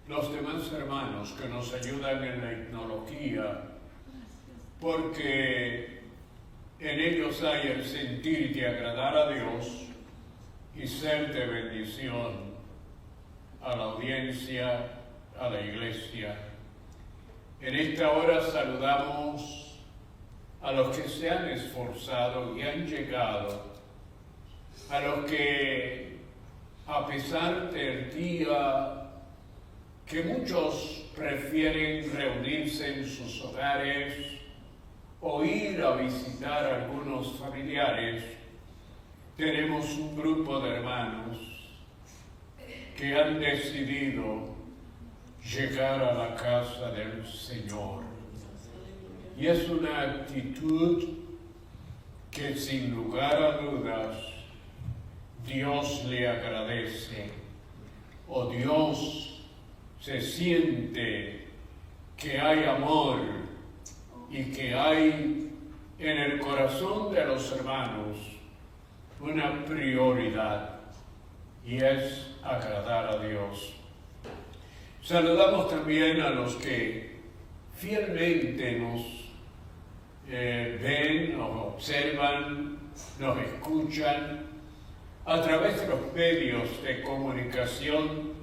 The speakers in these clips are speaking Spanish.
los demás hermanos que nos ayudan en la etnología, porque en ellos hay el sentir de agradar a Dios y ser de bendición a la audiencia, a la iglesia. En esta hora saludamos a los que se han esforzado y han llegado, a los que, a pesar del día que muchos prefieren reunirse en sus hogares o ir a visitar a algunos familiares, tenemos un grupo de hermanos que han decidido llegar a la casa del Señor. Y es una actitud que sin lugar a dudas Dios le agradece, o Dios se siente que hay amor y que hay en el corazón de los hermanos una prioridad, y es agradar a Dios. Saludamos también a los que fielmente nos ven, nos observan, nos escuchan a través de los medios de comunicación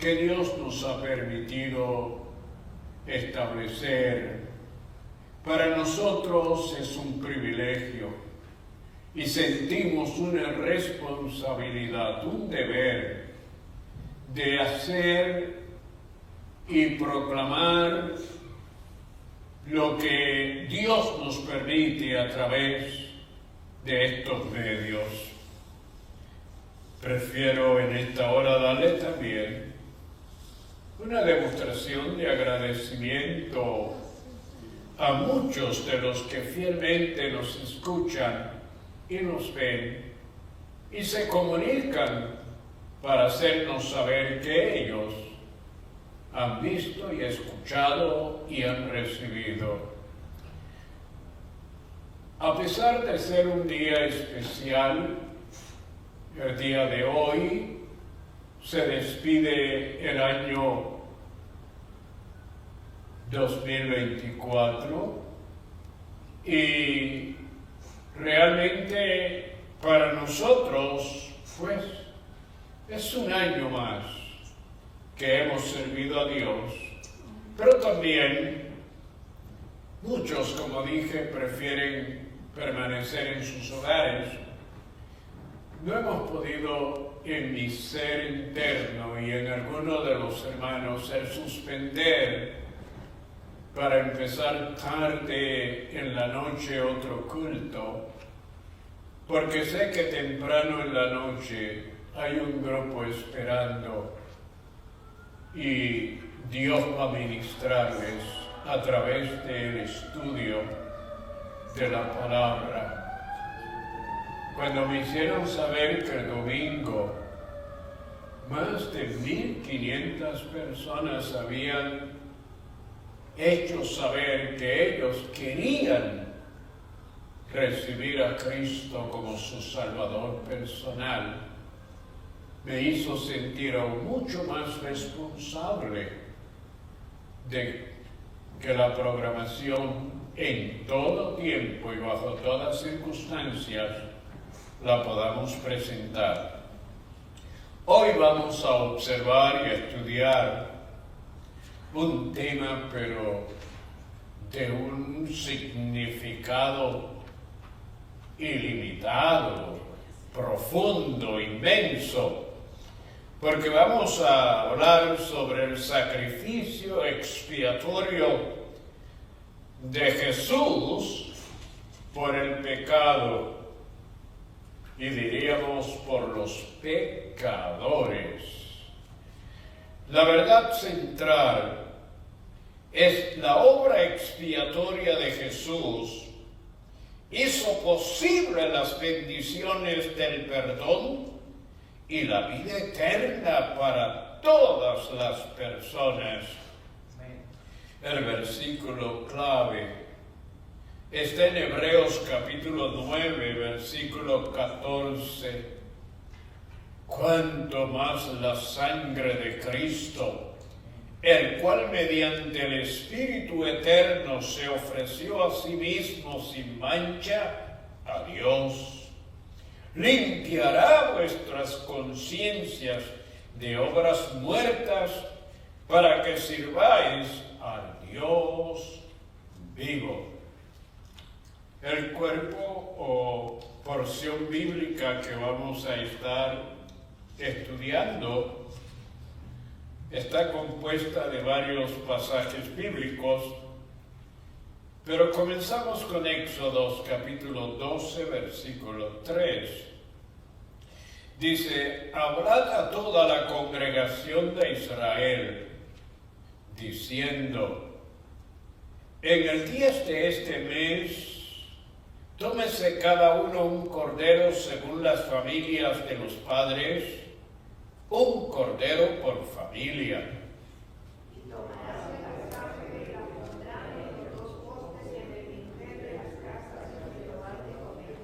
que Dios nos ha permitido establecer. Para nosotros es un privilegio y sentimos una responsabilidad, un deber de hacer y proclamar lo que Dios nos permite a través de estos medios. Prefiero en esta hora darle también una demostración de agradecimiento a muchos de los que fielmente nos escuchan y nos ven y se comunican para hacernos saber que ellos han visto y escuchado y han recibido. A pesar de ser un día especial, el día de hoy se despide el año 2024 y realmente para nosotros, pues, es un año más que hemos servido a Dios, pero también muchos, como dije, prefieren permanecer en sus hogares. No hemos podido en mi ser interno y en algunos de los hermanos el suspender para empezar tarde en la noche otro culto, porque sé que temprano en la noche hay un grupo esperando y Dios va a ministrarles a través del estudio de la palabra. Cuando me hicieron saber que el domingo más de 1,500 personas habían hecho saber que ellos querían recibir a Cristo como su Salvador personal, me hizo sentir aún mucho más responsable de que la programación en todo tiempo y bajo todas circunstancias la podamos presentar. Hoy vamos a observar y a estudiar un tema, pero de un significado ilimitado, profundo, inmenso, porque vamos a hablar sobre el sacrificio expiatorio de Jesús por el pecado, y diríamos por los pecadores. La verdad central es la obra expiatoria de Jesús hizo posible las bendiciones del perdón y la vida eterna para todas las personas. El versículo clave está en Hebreos capítulo 9, versículo 14. Cuanto más la sangre de Cristo, el cual mediante el Espíritu Eterno se ofreció a sí mismo sin mancha a Dios, limpiará vuestras conciencias de obras muertas para que sirváis al Dios vivo. El cuerpo o porción bíblica que vamos a estar estudiando está compuesta de varios pasajes bíblicos, pero comenzamos con Éxodo capítulo 12, versículo 3. Dice: hablad a toda la congregación de Israel, diciendo: en el día de este mes, tómese cada uno un cordero según las familias de los padres, un cordero por familia. Y tomarás de la sangre de la contraria de los postes en el dintel de las casas donde lo han de comer.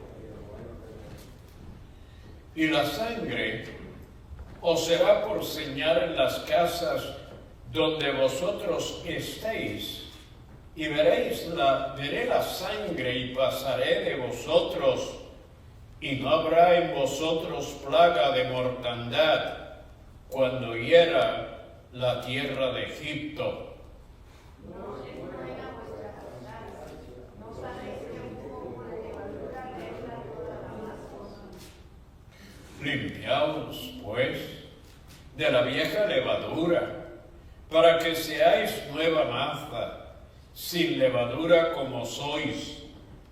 Y la sangre os será por señal en las casas donde vosotros estéis, y veré la sangre y pasaré de vosotros, y no habrá en vosotros plaga de mortandad cuando hiera la tierra de Egipto. No se muera vuestra abundancia, no sabéis que un poco de levadura leuda toda la masa. Limpiaos, pues, de la vieja levadura, para que seáis nueva masa, sin levadura como sois,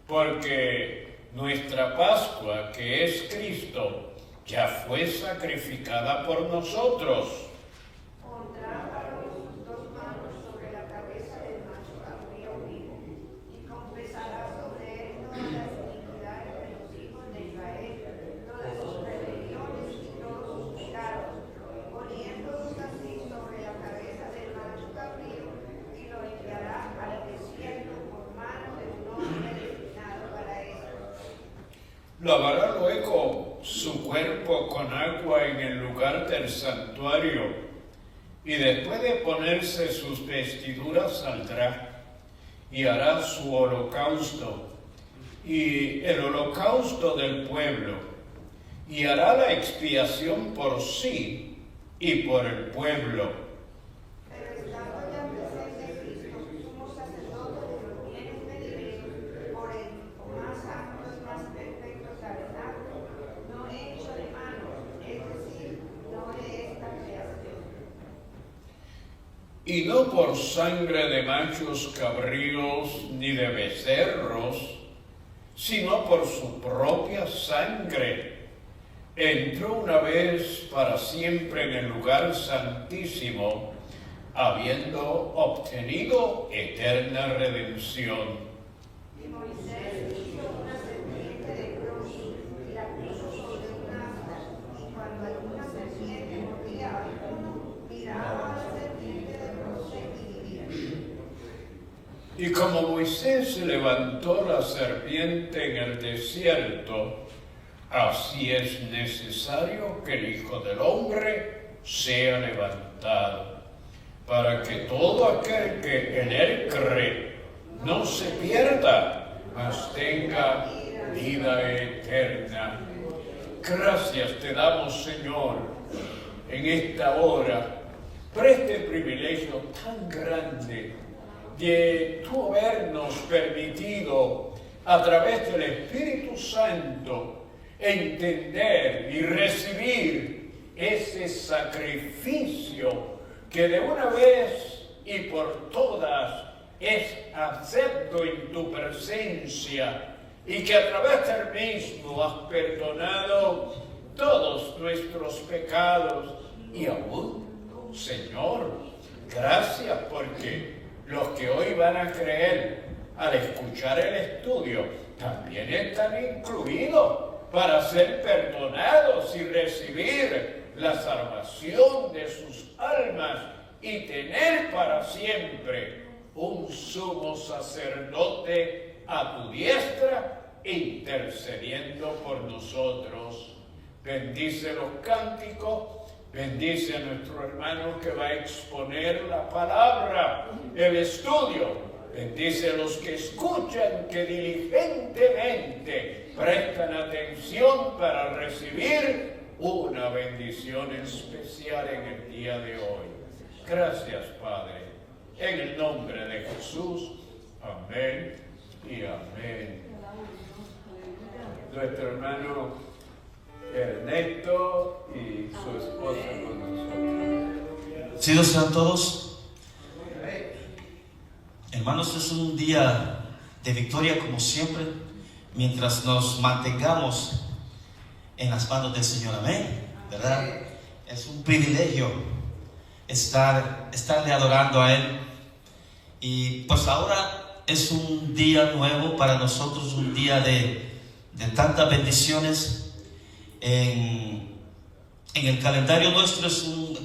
porque nuestra Pascua, que es Cristo, ya fue sacrificada por nosotros. Pondrá Aarón sus dos manos sobre la cabeza del macho cabrío vivo, y confesará sobre él todas las iniquidades de los hijos de Israel, todas sus rebeliones y todos sus pecados, poniéndolos así sobre la cabeza del macho cabrío, y lo enviará al desierto por mano de un hombre destinado para esto. Lavará luego su cuerpo con agua en el lugar del santuario, y después de ponerse sus vestiduras saldrá y hará su holocausto y el holocausto del pueblo, y hará la expiación por sí y por el pueblo. Pero estando ya presente Cristo, sumo sacerdote de los bienes venideros, por el más amplio y más perfecto tabernáculo, no hecho de manos, es decir, no de esta creación. Y no por sangre de machos cabríos ni de becerros, sino por su propia sangre, entró una vez para siempre en el lugar santísimo, habiendo obtenido eterna redención. Y Moisés hizo una serpiente de bronce y la puso sobre un asta, y cuando alguna serpiente mordía a alguno, miraba a la serpiente de bronce y vivía. Y como Moisés levantó la serpiente en el desierto, Así es necesario que el Hijo del Hombre sea levantado, para que todo aquel que en él cree no se pierda, mas tenga vida eterna. Gracias te damos, Señor, en esta hora, por este privilegio tan grande de tú habernos permitido, a través del Espíritu Santo, entender y recibir ese sacrificio que de una vez y por todas es acepto en tu presencia, y que a través del mismo has perdonado todos nuestros pecados. Y aún, Señor, gracias, porque los que hoy van a creer al escuchar el estudio también están incluidos para ser perdonados y recibir la salvación de sus almas y tener para siempre un sumo sacerdote a tu diestra, intercediendo por nosotros. Bendice los cánticos, bendice a nuestro hermano que va a exponer la palabra, el estudio. Bendice a los que escuchan, que diligentemente prestan atención para recibir una bendición especial en el día de hoy. Gracias, Padre, en el nombre de Jesús. Amén y amén. Nuestro hermano Ernesto y su esposa con nosotros. Bendecidos sean todos. Hermanos, es un día de victoria como siempre, mientras nos mantengamos en las manos del Señor. Amén, ¿verdad? Es un privilegio estarle adorando a Él. Y pues ahora es un día nuevo para nosotros, un día de tantas bendiciones. En el calendario nuestro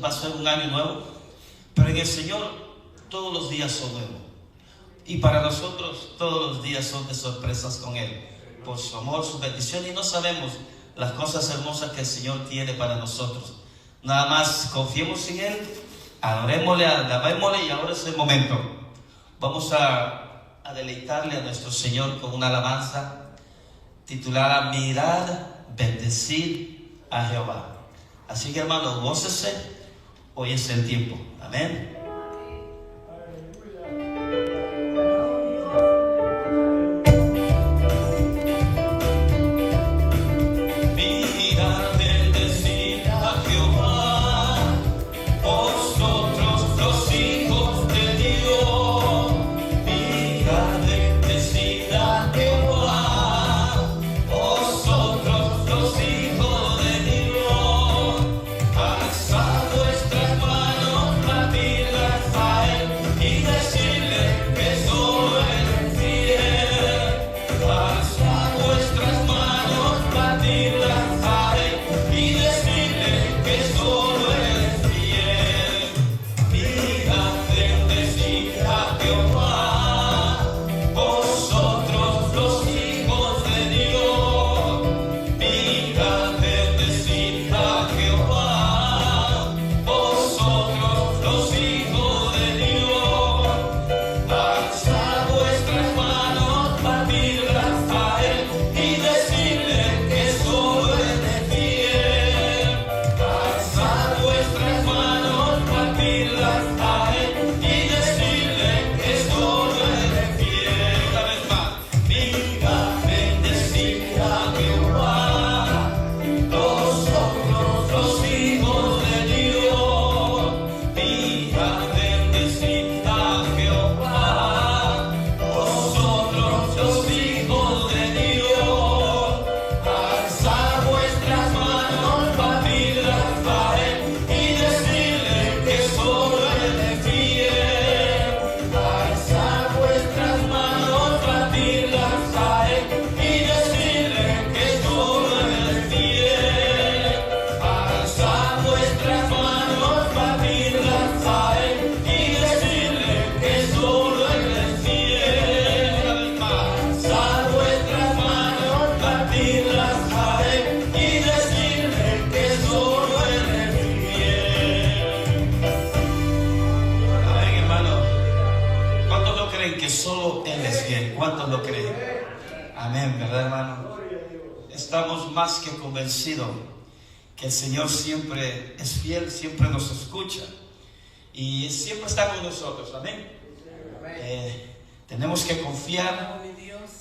va a ser un año nuevo, pero en el Señor todos los días son nuevos. Y para nosotros todos los días son de sorpresas con Él, por su amor, su bendición, y no sabemos las cosas hermosas que el Señor tiene para nosotros. Nada más confiemos en Él, adorémosle, alabémosle, y ahora es el momento. Vamos a deleitarle a nuestro Señor con una alabanza titulada Mirad, bendecid a Jehová. Así que, hermano, gócese, hoy es el tiempo. Amén. Vuestras manos, la vida. ¿Cuántos lo creen? Amén, ¿verdad, hermano? Estamos más que convencidos que el Señor siempre es fiel, siempre nos escucha y siempre está con nosotros. Amén. Tenemos que confiar.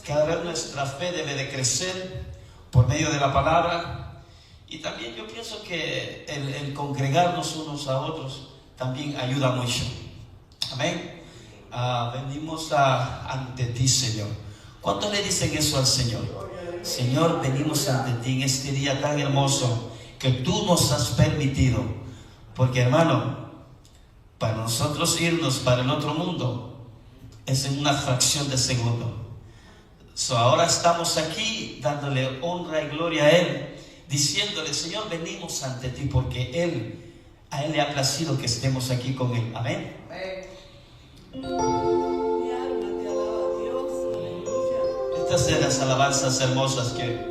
Cada vez nuestra fe debe de crecer por medio de la palabra. Y también yo pienso que el congregarnos unos a otros también ayuda mucho. Amén. Venimos ante ti, Señor. ¿Cuántos le dicen eso al Señor? Señor, venimos ante ti en este día tan hermoso que tú nos has permitido. Porque, hermano, para nosotros irnos para el otro mundo es en una fracción de segundo. Ahora estamos aquí dándole honra y gloria a Él, diciéndole: Señor, venimos ante ti porque a Él le ha placido que estemos aquí con Él. Amén. Estas son las alabanzas hermosas que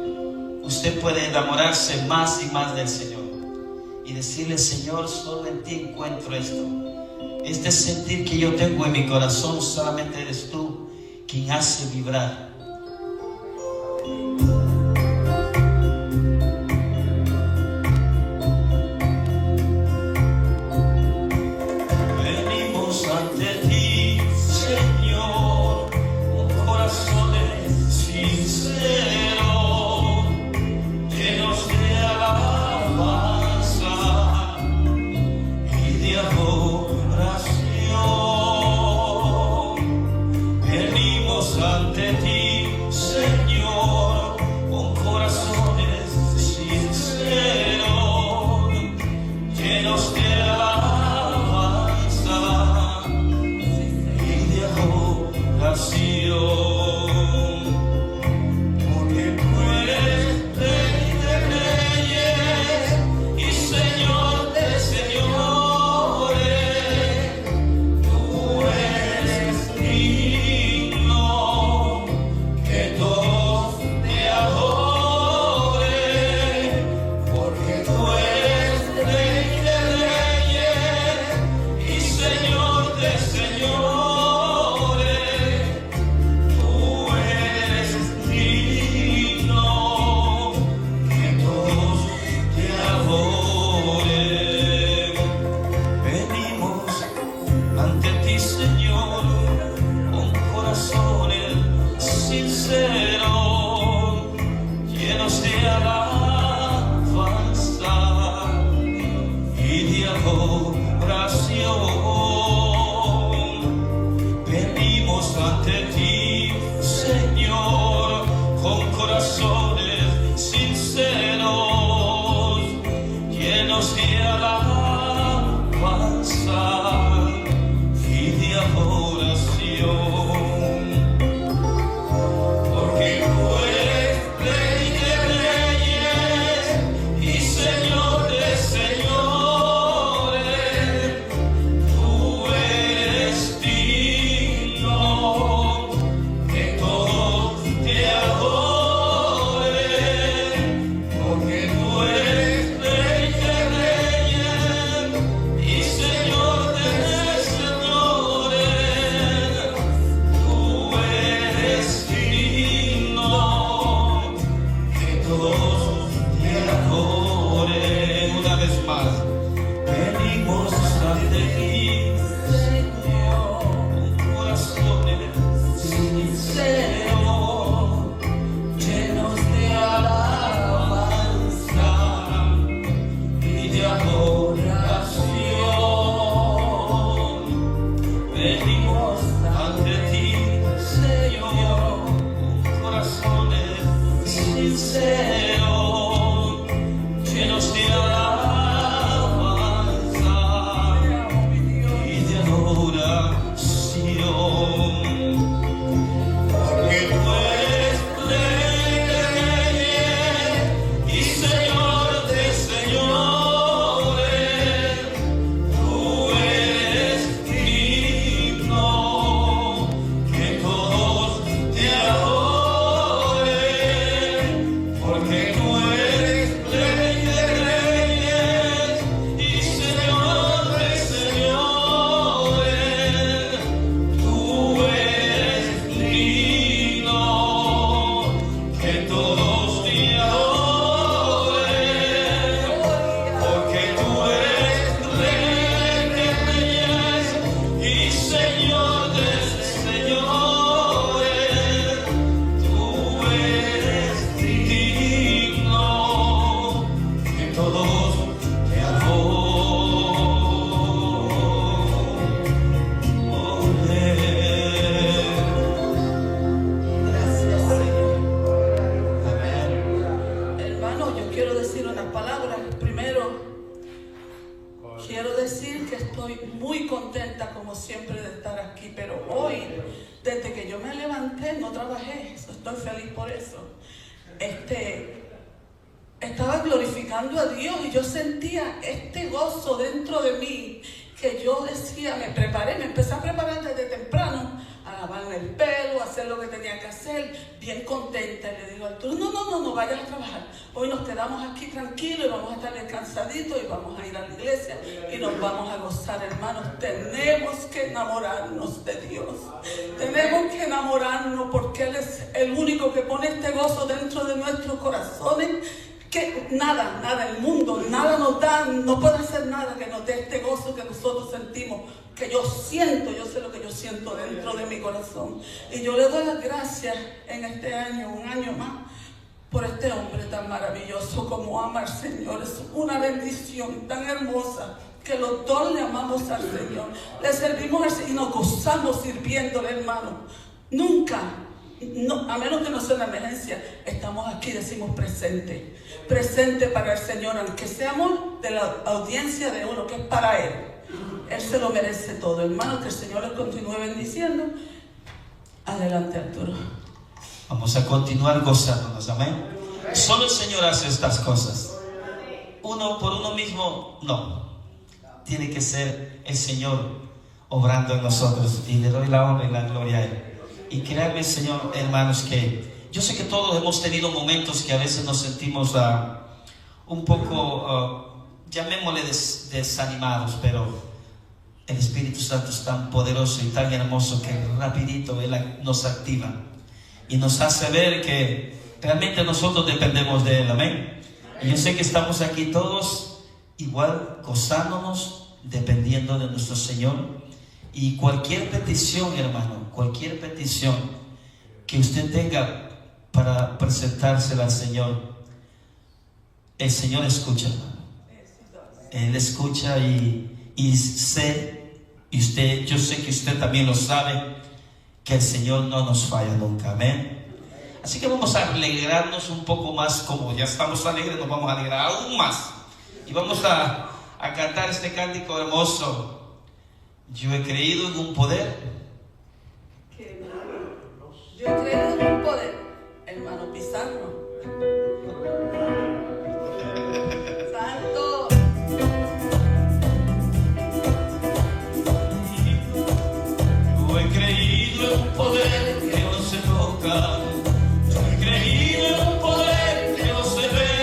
usted puede enamorarse más y más del Señor y decirle: Señor, solo en ti encuentro esto. Este sentir que yo tengo en mi corazón, solamente eres tú quien hace vibrar. Señor de señores. quiero decir que estoy muy contenta como siempre de estar aquí, pero hoy, desde que yo me levanté, no trabajé, estoy feliz por eso. Estaba glorificando a Dios y yo sentía este gozo dentro de mí, que yo decía, me empecé a preparar desde temprano, a lavarme el pelo, a hacer lo que tenía que hacer, bien contenta. Y le digo a Arturo, no vayas a trabajar, hoy nos quedamos aquí tranquilos y vamos a estar descansaditos y vamos a ir a la iglesia y nos vamos a gozar, hermanos. Tenemos que enamorarnos de Dios, tenemos que enamorarnos, porque Él es el único que pone este gozo dentro de nuestros corazones, que nada, el mundo, nada nos da, no puede hacer nada que nos dé este gozo que nosotros sentimos, que yo siento, yo sé lo que yo siento dentro de mi corazón. Y yo le doy las gracias en este año, un año más, por este hombre tan maravilloso como ama al Señor. Es una bendición tan hermosa que los dos le amamos al Señor, le servimos al Señor y nos gozamos sirviéndole, hermano. Nunca, a menos que no sea una emergencia, estamos aquí, decimos presente para el Señor, aunque seamos de la audiencia de uno, que es para Él. Él se lo merece todo, hermano. Que el Señor les continúe bendiciendo. Adelante, Arturo. Vamos a continuar gozándonos, amén. Solo el Señor hace estas cosas. Uno por uno mismo, no. Tiene que ser el Señor obrando en nosotros, y le doy la honra y la gloria a Él. Y créanme, Señor, hermanos, que yo sé que todos hemos tenido momentos que a veces nos sentimos un poco, llamémosle desanimados, pero el Espíritu Santo es tan poderoso y tan hermoso que rapidito Él nos activa y nos hace ver que realmente nosotros dependemos de Él, amén. Y yo sé que estamos aquí todos igual, gozándonos, dependiendo de nuestro Señor. Y cualquier petición, hermano, cualquier petición que usted tenga para presentársela al Señor, el Señor escucha, hermano. Él escucha y sé, y usted, yo sé que usted también lo sabe, que el Señor no nos falla nunca, amén. Así que vamos a alegrarnos un poco más. Como ya estamos alegres, nos vamos a alegrar aún más y vamos a cantar este cántico hermoso. Yo he creído en un poder. Yo he creído en un poder, hermano Pizarro. Santo. Yo he creído en un poder que no se toca. Yo he creído en un poder que no se ve.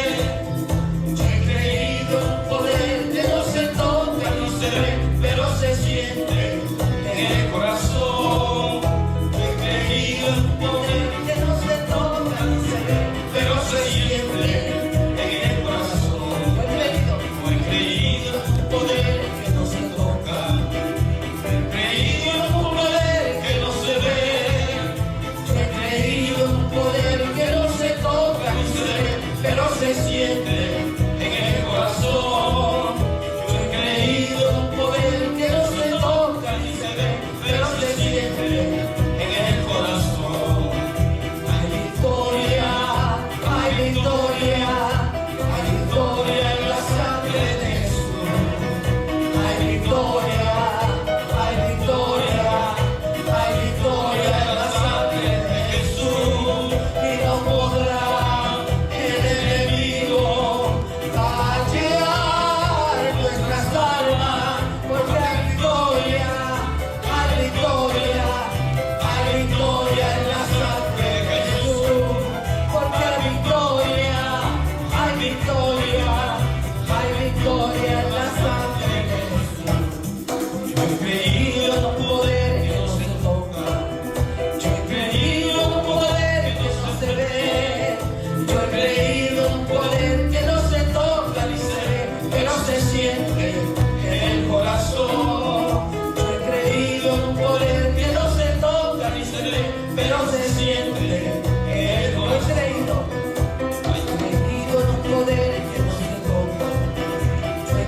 Yo he creído en un poder que no se toca ni se ve, pero se siente en el corazón. Yo he creído en un poder que no se toca ni se ve, pero se siente en el corazón. Yo he creído en un poder que no se toca. Yo he creído en un poder que no se ve. Yo he creído en un poder que no se toca ni se ve, pero se siente en el corazón. Yo he creído en un poder que no se toca ni se ve, pero se siente en el corazón. Hay victoria, hay victoria, hay victoria en la sangre de Jesús. Hay victoria, hay victoria, hay victoria en la sangre de Jesús. Y no podrá el enemigo callar nuestras almas, porque hay victoria, hay victoria, hay victoria en la sangre de Jesús. Porque hay victoria, hay victoria, hay victoria en la sangre de Jesús. Yo he creído en un poder que no se toca. Yo he creído en un poder que no se ve. Yo he creído en un poder que no se toca ni se ve, pero se siente en el corazón. Yo he creído en un poder que no se toca ni se ve, pero se siente en el corazón. Yo he creído en un poder que no se toca. Yo he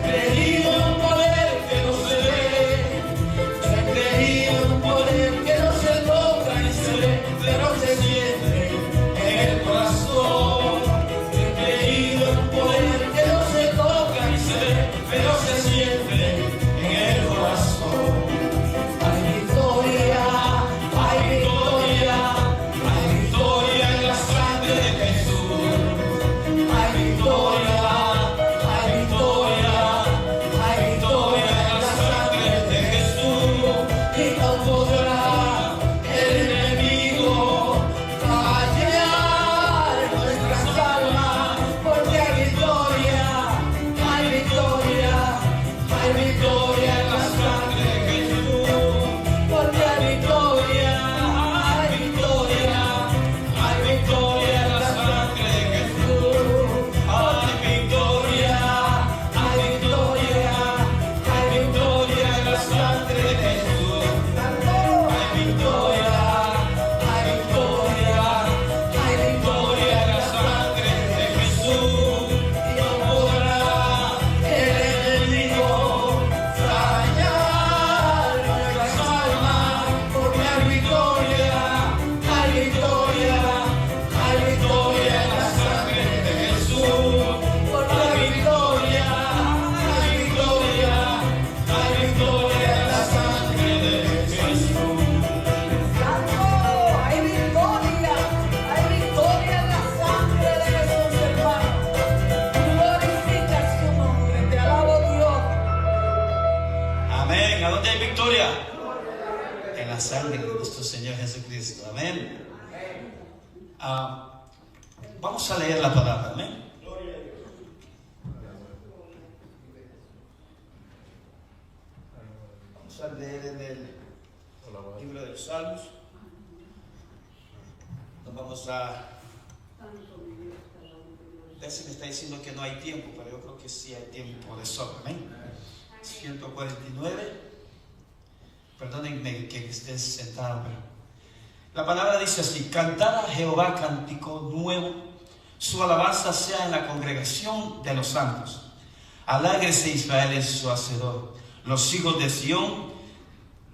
¿A dónde hay victoria? En la sangre de nuestro Señor Jesucristo. Amén. Vamos a leer la palabra. Amén. Vamos a leer en el libro de los Salmos. Nos vamos a... Bessie me está diciendo que no hay tiempo, pero yo creo que sí hay tiempo de sobra. Amén. 149. Perdónenme que estés sentado, pero la palabra dice así: cantar a Jehová cántico nuevo, su alabanza sea en la congregación de los santos. Alágrese Israel en su hacedor, los hijos de Sión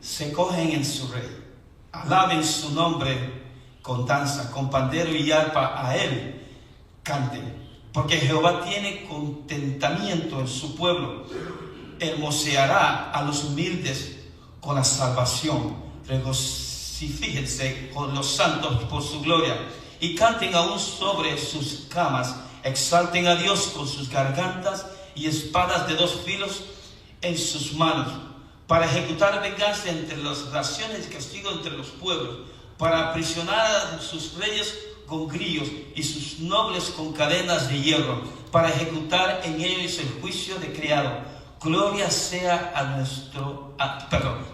se cogen en su rey. Alaben su nombre con danza, con pandero y arpa, a él canten. Porque Jehová tiene contentamiento en su pueblo, hermoseará a los humildes con la salvación. Regocíjense con los santos por su gloria, y canten aún sobre sus camas. Exalten a Dios con sus gargantas, y espadas de 2 filos en sus manos, para ejecutar venganza entre las naciones y castigo entre los pueblos, para aprisionar a sus reyes con grillos y sus nobles con cadenas de hierro, para ejecutar en ellos el juicio de criado. Gloria sea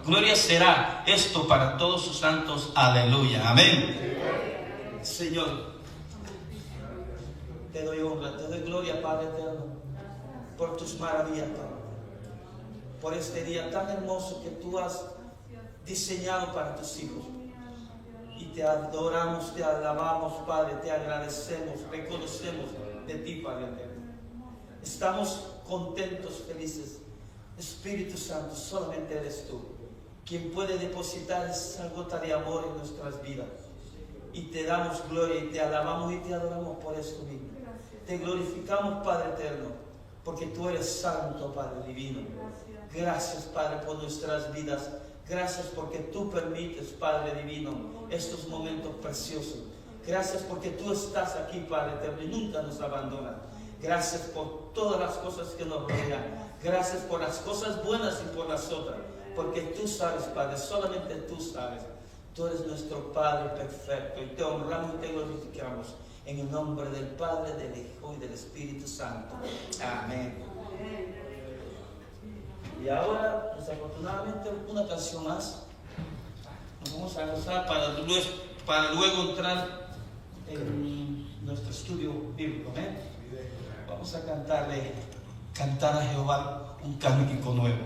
gloria será esto para todos sus santos. Aleluya. Amén. Señor, te doy honra, te doy gloria, Padre eterno, por tus maravillas, por este día tan hermoso que tú has diseñado para tus hijos. Y te adoramos, te alabamos, Padre, te agradecemos, reconocemos de ti, Padre eterno. Estamos contentos, felices. Espíritu Santo, solamente eres tú quien puede depositar esa gota de amor en nuestras vidas. Y te damos gloria y te alabamos y te adoramos por esto mismo. Te glorificamos, Padre eterno, porque tú eres santo, Padre divino. Gracias, Padre, por nuestras vidas. Gracias porque tú permites, Padre divino, estos momentos preciosos. Gracias porque tú estás aquí, Padre eterno, y nunca nos abandonas. Gracias por todas las cosas que nos rodean. Gracias por las cosas buenas y por las otras. Porque tú sabes, Padre, solamente tú sabes. Tú eres nuestro Padre perfecto, y te honramos y te glorificamos. En el nombre del Padre, del Hijo y del Espíritu Santo. Amén. Y ahora, desafortunadamente, una canción más. Nos vamos a gozar para luego entrar en nuestro estudio bíblico. ¿Eh? Vamos a cantar a Jehová un cántico nuevo.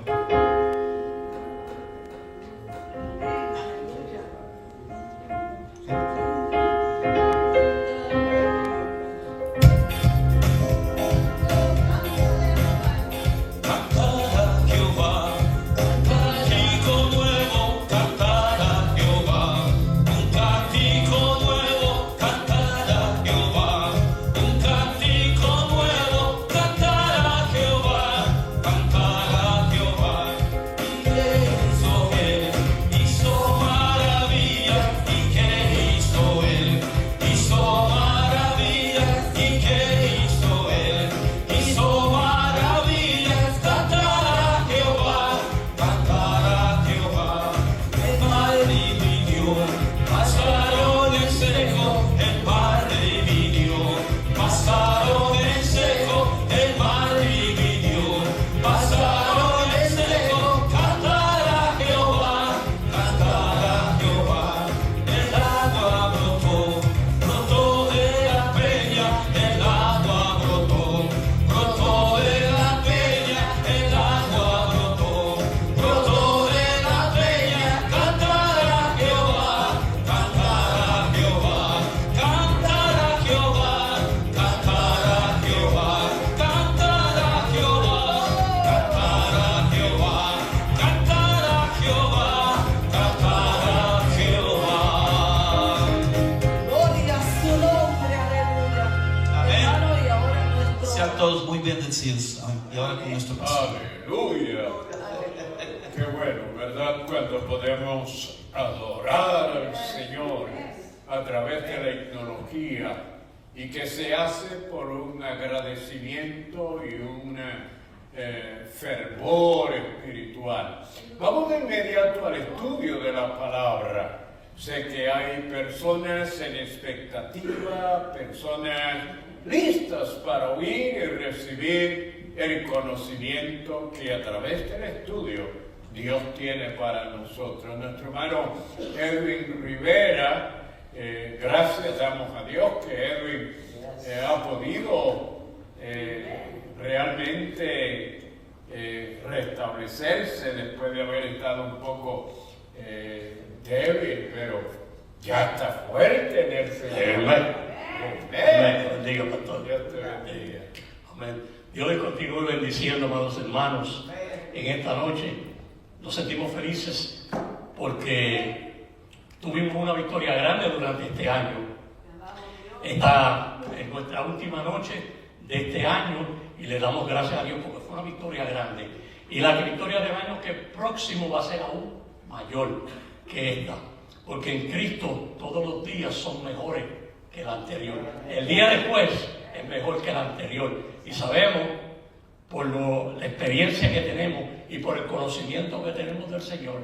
Todos muy bendecidos. Y ahora con nuestro pastor. Aleluya. Qué bueno, ¿verdad? Cuando podemos adorar al Señor a través de la tecnología, y que se hace por un agradecimiento y un fervor espiritual. Vamos de inmediato al estudio de la palabra. Sé que hay personas en expectativa, personas listas para oír y recibir el conocimiento que a través del estudio Dios tiene para nosotros. Nuestro hermano Edwin Rivera, gracias damos a Dios que Edwin ha podido realmente restablecerse después de haber estado un poco débil, pero ya está fuerte en el Señor. Amén. Bendiga, pastor. Dios te bendiga. Amén. Dios les continúe bendiciendo, amados hermanos. En esta noche nos sentimos felices porque tuvimos una victoria grande durante este año. Esta es nuestra última noche de este año y le damos gracias a Dios porque fue una victoria grande. Y la victoria del año que próximo va a ser aún mayor que esta, porque en Cristo todos los días son mejores que el anterior. El día después es mejor que el anterior. Y sabemos, por la experiencia que tenemos y por el conocimiento que tenemos del Señor,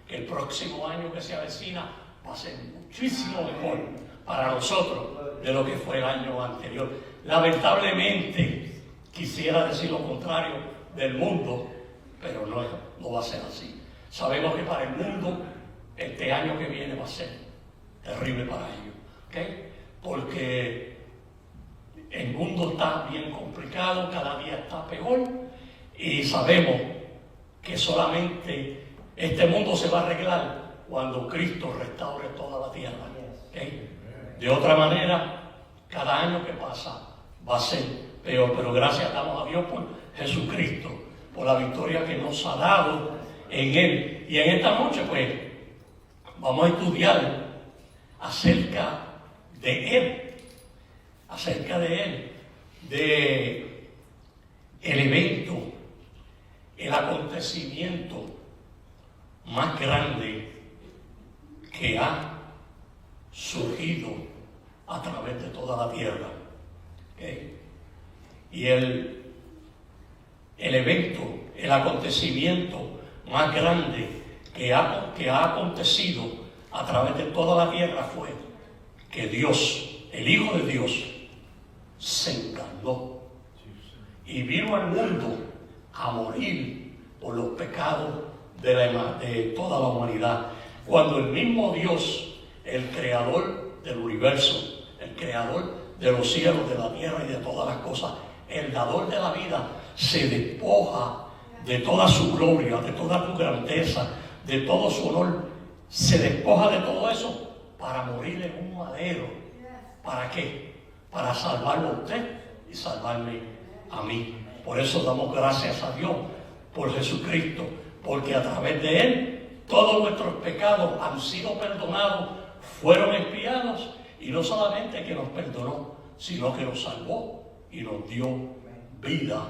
que el próximo año que se avecina va a ser muchísimo mejor para nosotros de lo que fue el año anterior. Lamentablemente, quisiera decir lo contrario del mundo, pero no va a ser así. Sabemos que para el mundo, este año que viene va a ser terrible para ellos, ¿okay? Porque el mundo está bien complicado, cada día está peor, y sabemos que solamente este mundo se va a arreglar cuando Cristo restaure toda la tierra, ¿okay? De otra manera, cada año que pasa va a ser peor, pero gracias damos a Dios por Jesucristo, por la victoria que nos ha dado en Él. Y en esta noche, pues, vamos a estudiar acerca de Él, de el evento, el acontecimiento más grande que ha surgido a través de toda la tierra. ¿Okay? Y el evento, el acontecimiento más grande que ha acontecido a través de toda la tierra fue que Dios, el Hijo de Dios, se encarnó y vino al mundo a morir por los pecados de toda la humanidad. Cuando el mismo Dios, el creador del universo, el creador de los cielos, de la tierra y de todas las cosas, el dador de la vida, se despoja de toda su gloria, de toda su grandeza, de todo su honor, se despoja de todo eso para morir en un madero. ¿Para qué? Para salvarlo a usted y salvarme a mí. Por eso damos gracias a Dios por Jesucristo, porque a través de Él todos nuestros pecados han sido perdonados, fueron expiados, y no solamente que nos perdonó, sino que nos salvó y nos dio vida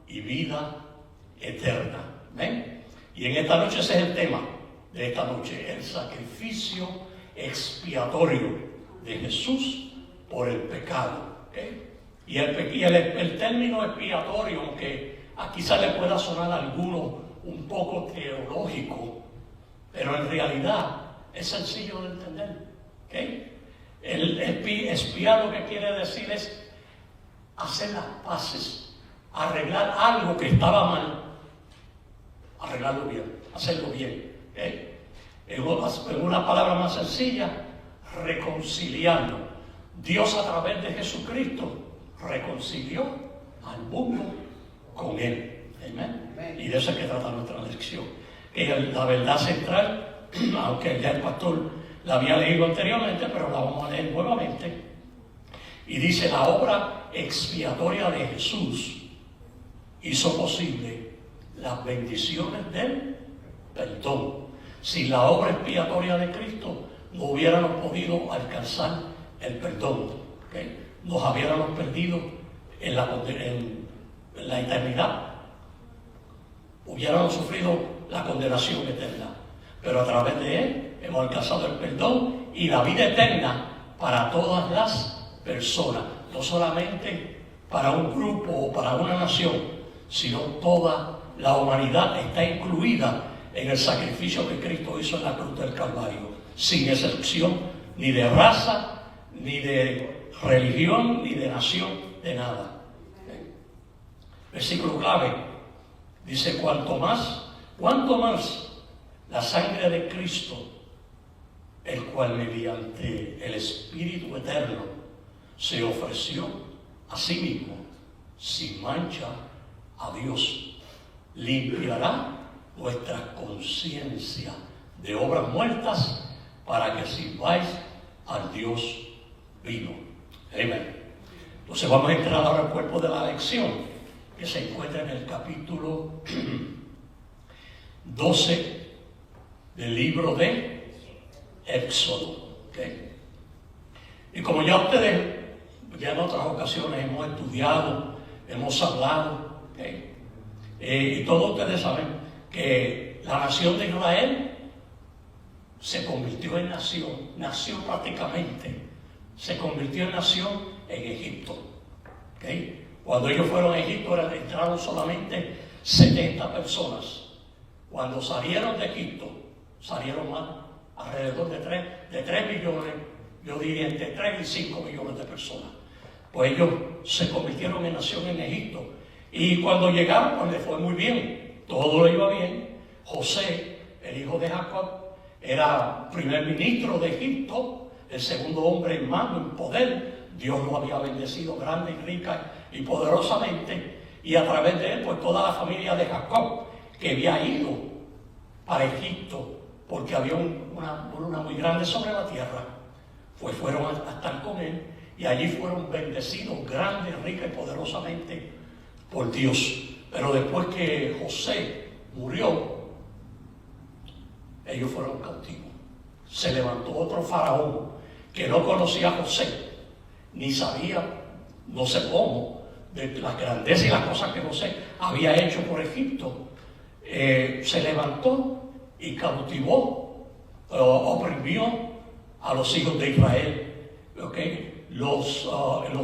y vida eterna. ¿Ven? Y en esta noche ese es el tema de esta noche, el sacrificio expiatorio de Jesús por el pecado. ¿Okay? Y el término expiatorio, aunque aquí quizás le pueda sonar a alguno un poco teológico, pero en realidad es sencillo de entender. ¿Okay? El expiar lo que quiere decir es hacer las paces, arreglar algo que estaba mal, arreglarlo bien, hacerlo bien. ¿Okay? En una palabra más sencilla, reconciliarlo. Dios a través de Jesucristo reconcilió al mundo con Él. Amén. Y de eso es que trata nuestra lección. La verdad central, aunque ya el pastor la había leído anteriormente, pero la vamos a leer nuevamente. Y dice: la obra expiatoria de Jesús hizo posible las bendiciones del perdón. Sin la obra expiatoria de Cristo no hubiéramos podido alcanzar el perdón. ¿Okay? Nos hubiéramos perdido en la eternidad. Hubiéramos sufrido la condenación eterna. Pero a través de Él hemos alcanzado el perdón y la vida eterna para todas las personas. No solamente para un grupo o para una nación, sino toda la humanidad está incluida en el sacrificio que Cristo hizo en la cruz del Calvario, sin excepción ni de raza, ni de religión, ni de nación, de nada. Versículo clave, dice: cuanto más la sangre de Cristo, el cual mediante el Espíritu Eterno se ofreció a sí mismo sin mancha a Dios, limpiará vuestra conciencia de obras muertas para que sirváis al Dios vivo. Amén. Entonces vamos a entrar ahora al cuerpo de la lección, que se encuentra en el capítulo 12 del libro de Éxodo. ¿Okay? Y como ya ustedes, ya en otras ocasiones hemos estudiado, hemos hablado, ¿okay? Y todos ustedes saben que la nación de Israel se convirtió en nació prácticamente, se convirtió en nación en Egipto. ¿Okay? Cuando ellos fueron a Egipto entraron solamente 70 personas. Cuando salieron de Egipto, salieron más, alrededor de 3 millones, yo diría entre 3 y 5 millones de personas. Pues ellos se convirtieron en nación en Egipto. Y cuando llegaron, pues les fue muy bien, todo le iba bien. José, el hijo de Jacob, era primer ministro de Egipto, el segundo hombre en mando, en poder. Dios lo había bendecido grande y rica y poderosamente. Y a través de él, pues toda la familia de Jacob, que había ido para Egipto, porque había una hambruna muy grande sobre la tierra, pues fueron a estar con él, y allí fueron bendecidos grande, rica y poderosamente por Dios. Pero después que José murió, ellos fueron cautivos. Se levantó otro faraón que no conocía a José, ni sabía, no sé cómo, de las grandezas y las cosas que José había hecho por Egipto. Se levantó y cautivó, oprimió a los hijos de Israel. ¿Okay? Los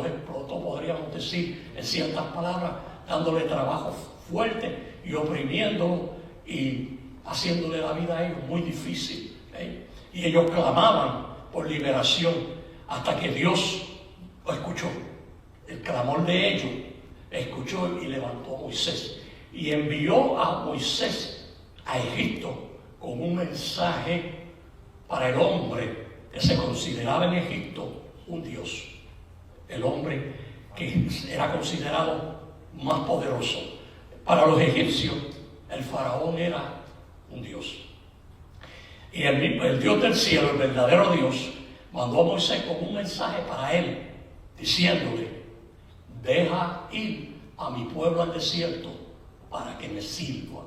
explotó, podríamos decir, en ciertas palabras, dándole trabajo fuerte y oprimiéndolo y haciéndole la vida a ellos muy difícil. ¿Okay? Y ellos clamaban por liberación hasta que Dios escuchó el clamor de ellos, escuchó y levantó a Moisés y envió a Moisés a Egipto con un mensaje para el hombre que se consideraba en Egipto un dios, el hombre que era considerado más poderoso. Para los egipcios el faraón era un dios, y el Dios del cielo, el verdadero Dios, mandó a Moisés con un mensaje para él, diciéndole: deja ir a mi pueblo al desierto para que me sirvan.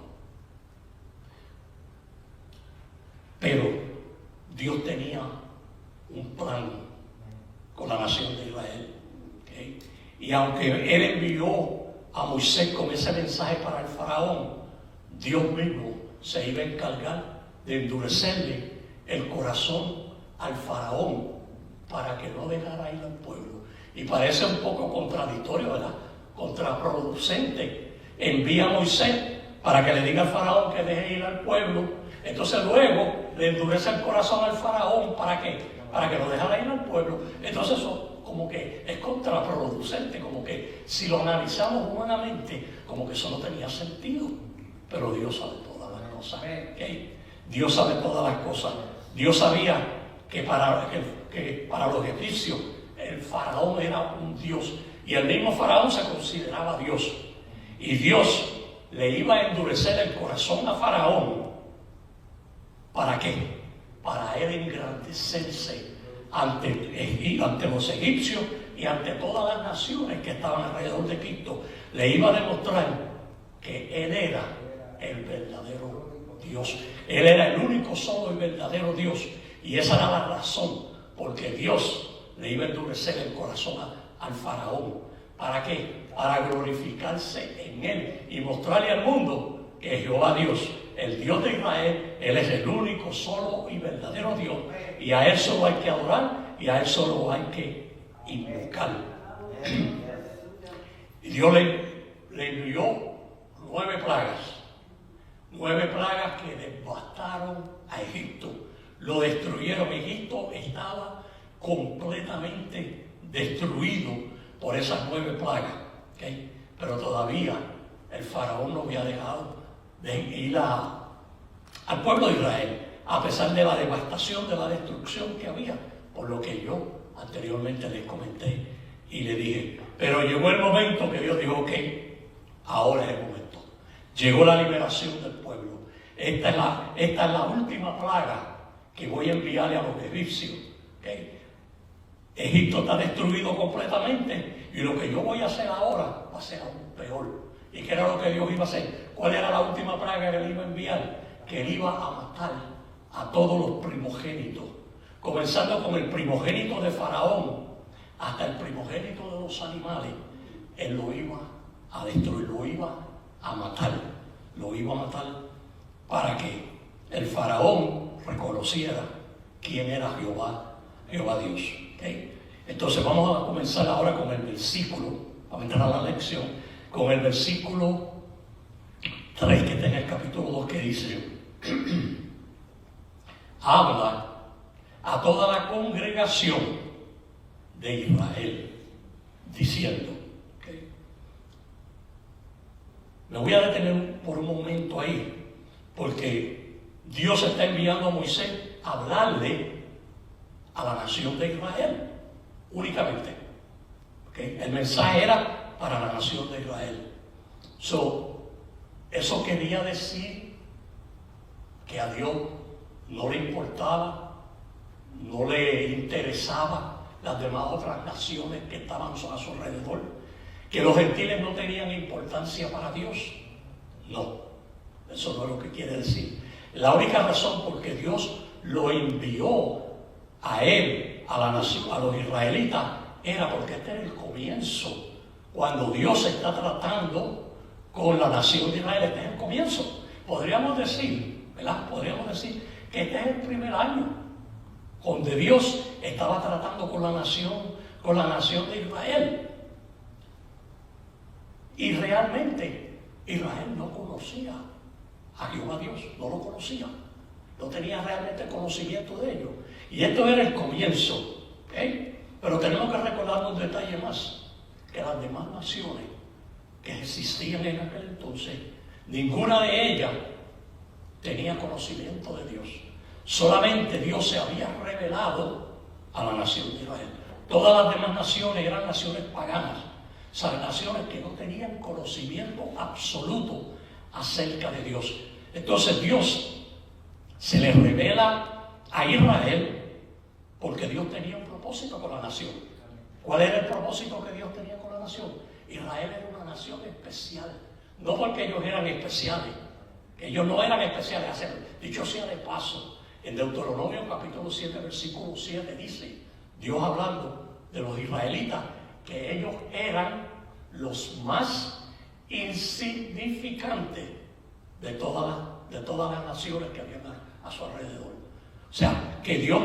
Pero Dios tenía un plan con la nación de Israel. ¿Okay? Y aunque él envió a Moisés con ese mensaje para el faraón, Dios mismo se iba a encargar de endurecerle el corazón al faraón para que no dejara ir al pueblo. Y parece un poco contradictorio, ¿verdad? Contraproducente. Envía a Moisés para que le diga al faraón que deje ir al pueblo. Entonces luego le endurece el corazón al faraón para que no dejara ir al pueblo. Entonces eso como que es contraproducente, como que si lo analizamos humanamente, como que eso no tenía sentido. Pero Dios sabe todas las cosas. ¿Okay? Dios sabe todas las cosas. Dios sabía que para los egipcios el faraón era un dios, y el mismo faraón se consideraba Dios, y Dios le iba a endurecer el corazón a faraón. ¿Para qué? Para él engrandecerse ante los egipcios y ante todas las naciones que estaban alrededor de Egipto. Le iba a demostrar que él era el verdadero Dios. Él era el único, solo y verdadero Dios, y esa era la razón porque Dios le iba a endurecer el corazón al faraón. ¿Para qué? Para glorificarse en él y mostrarle al mundo que Jehová Dios, el Dios de Israel, él es el único, solo y verdadero Dios, y a él solo hay que adorar y a él solo hay que invocar. Y Dios le envió 9 plagas. 9 plagas que devastaron a Egipto. Lo destruyeron. Egipto estaba completamente destruido por esas 9 plagas. ¿Okay? Pero todavía el faraón no había dejado de ir al pueblo de Israel, a pesar de la devastación, de la destrucción que había, por lo que yo anteriormente les comenté y le dije. Pero llegó el momento que Dios dijo, ok, ahora es el momento. Llegó la liberación del pueblo. Esta es la última plaga que voy a enviarle a los egipcios. ¿Okay? Egipto está destruido completamente y lo que yo voy a hacer ahora va a ser aún peor. ¿Y qué era lo que Dios iba a hacer? ¿Cuál era la última plaga que él iba a enviar? Que él iba a matar a todos los primogénitos, comenzando con el primogénito de Faraón hasta el primogénito de los animales. Él lo iba a destruir, lo iba a matar, para que el Faraón reconociera quién era Jehová Dios. ¿Okay? Entonces vamos a comenzar ahora con el versículo, vamos a entrar a la lección, con el versículo 3 que está en el capítulo 2, que dice: habla a toda la congregación de Israel, diciendo, ¿okay? Me voy a detener por un momento ahí, porque Dios está enviando a Moisés a hablarle a la nación de Israel, únicamente. ¿Okay? El mensaje era para la nación de Israel. Eso quería decir que a Dios no le importaba, no le interesaba las demás otras naciones que estaban a su alrededor, que los gentiles no tenían importancia para Dios. No, eso no es lo que quiere decir. La única razón por que Dios lo envió a él, a la nación, a los israelitas, era porque este era el comienzo. Cuando Dios está tratando con la nación de Israel, este es el comienzo. Podríamos decir, ¿verdad? Podríamos decir que este es el primer año donde Dios estaba tratando con la nación de Israel. Y realmente Israel no conocía a Jehová Dios, no lo conocía, no tenía realmente conocimiento de ello. Y esto era el comienzo, ¿okay? Pero tenemos que recordar un detalle más, que las demás naciones que existían en aquel entonces, ninguna de ellas tenía conocimiento de Dios. Solamente Dios se había revelado a la nación de Israel. Todas las demás naciones eran naciones paganas, o sea, naciones que no tenían conocimiento absoluto acerca de Dios. Entonces Dios se le revela a Israel porque Dios tenía un propósito con la nación. ¿Cuál era el propósito que Dios tenía con la nación? Israel era una nación especial, no porque ellos eran especiales, que ellos no eran especiales. Dicho sea de paso, en Deuteronomio capítulo 7, versículo 7 dice, Dios hablando de los israelitas, que ellos eran los más insignificantes de todas las naciones que habían a su alrededor. O sea, que Dios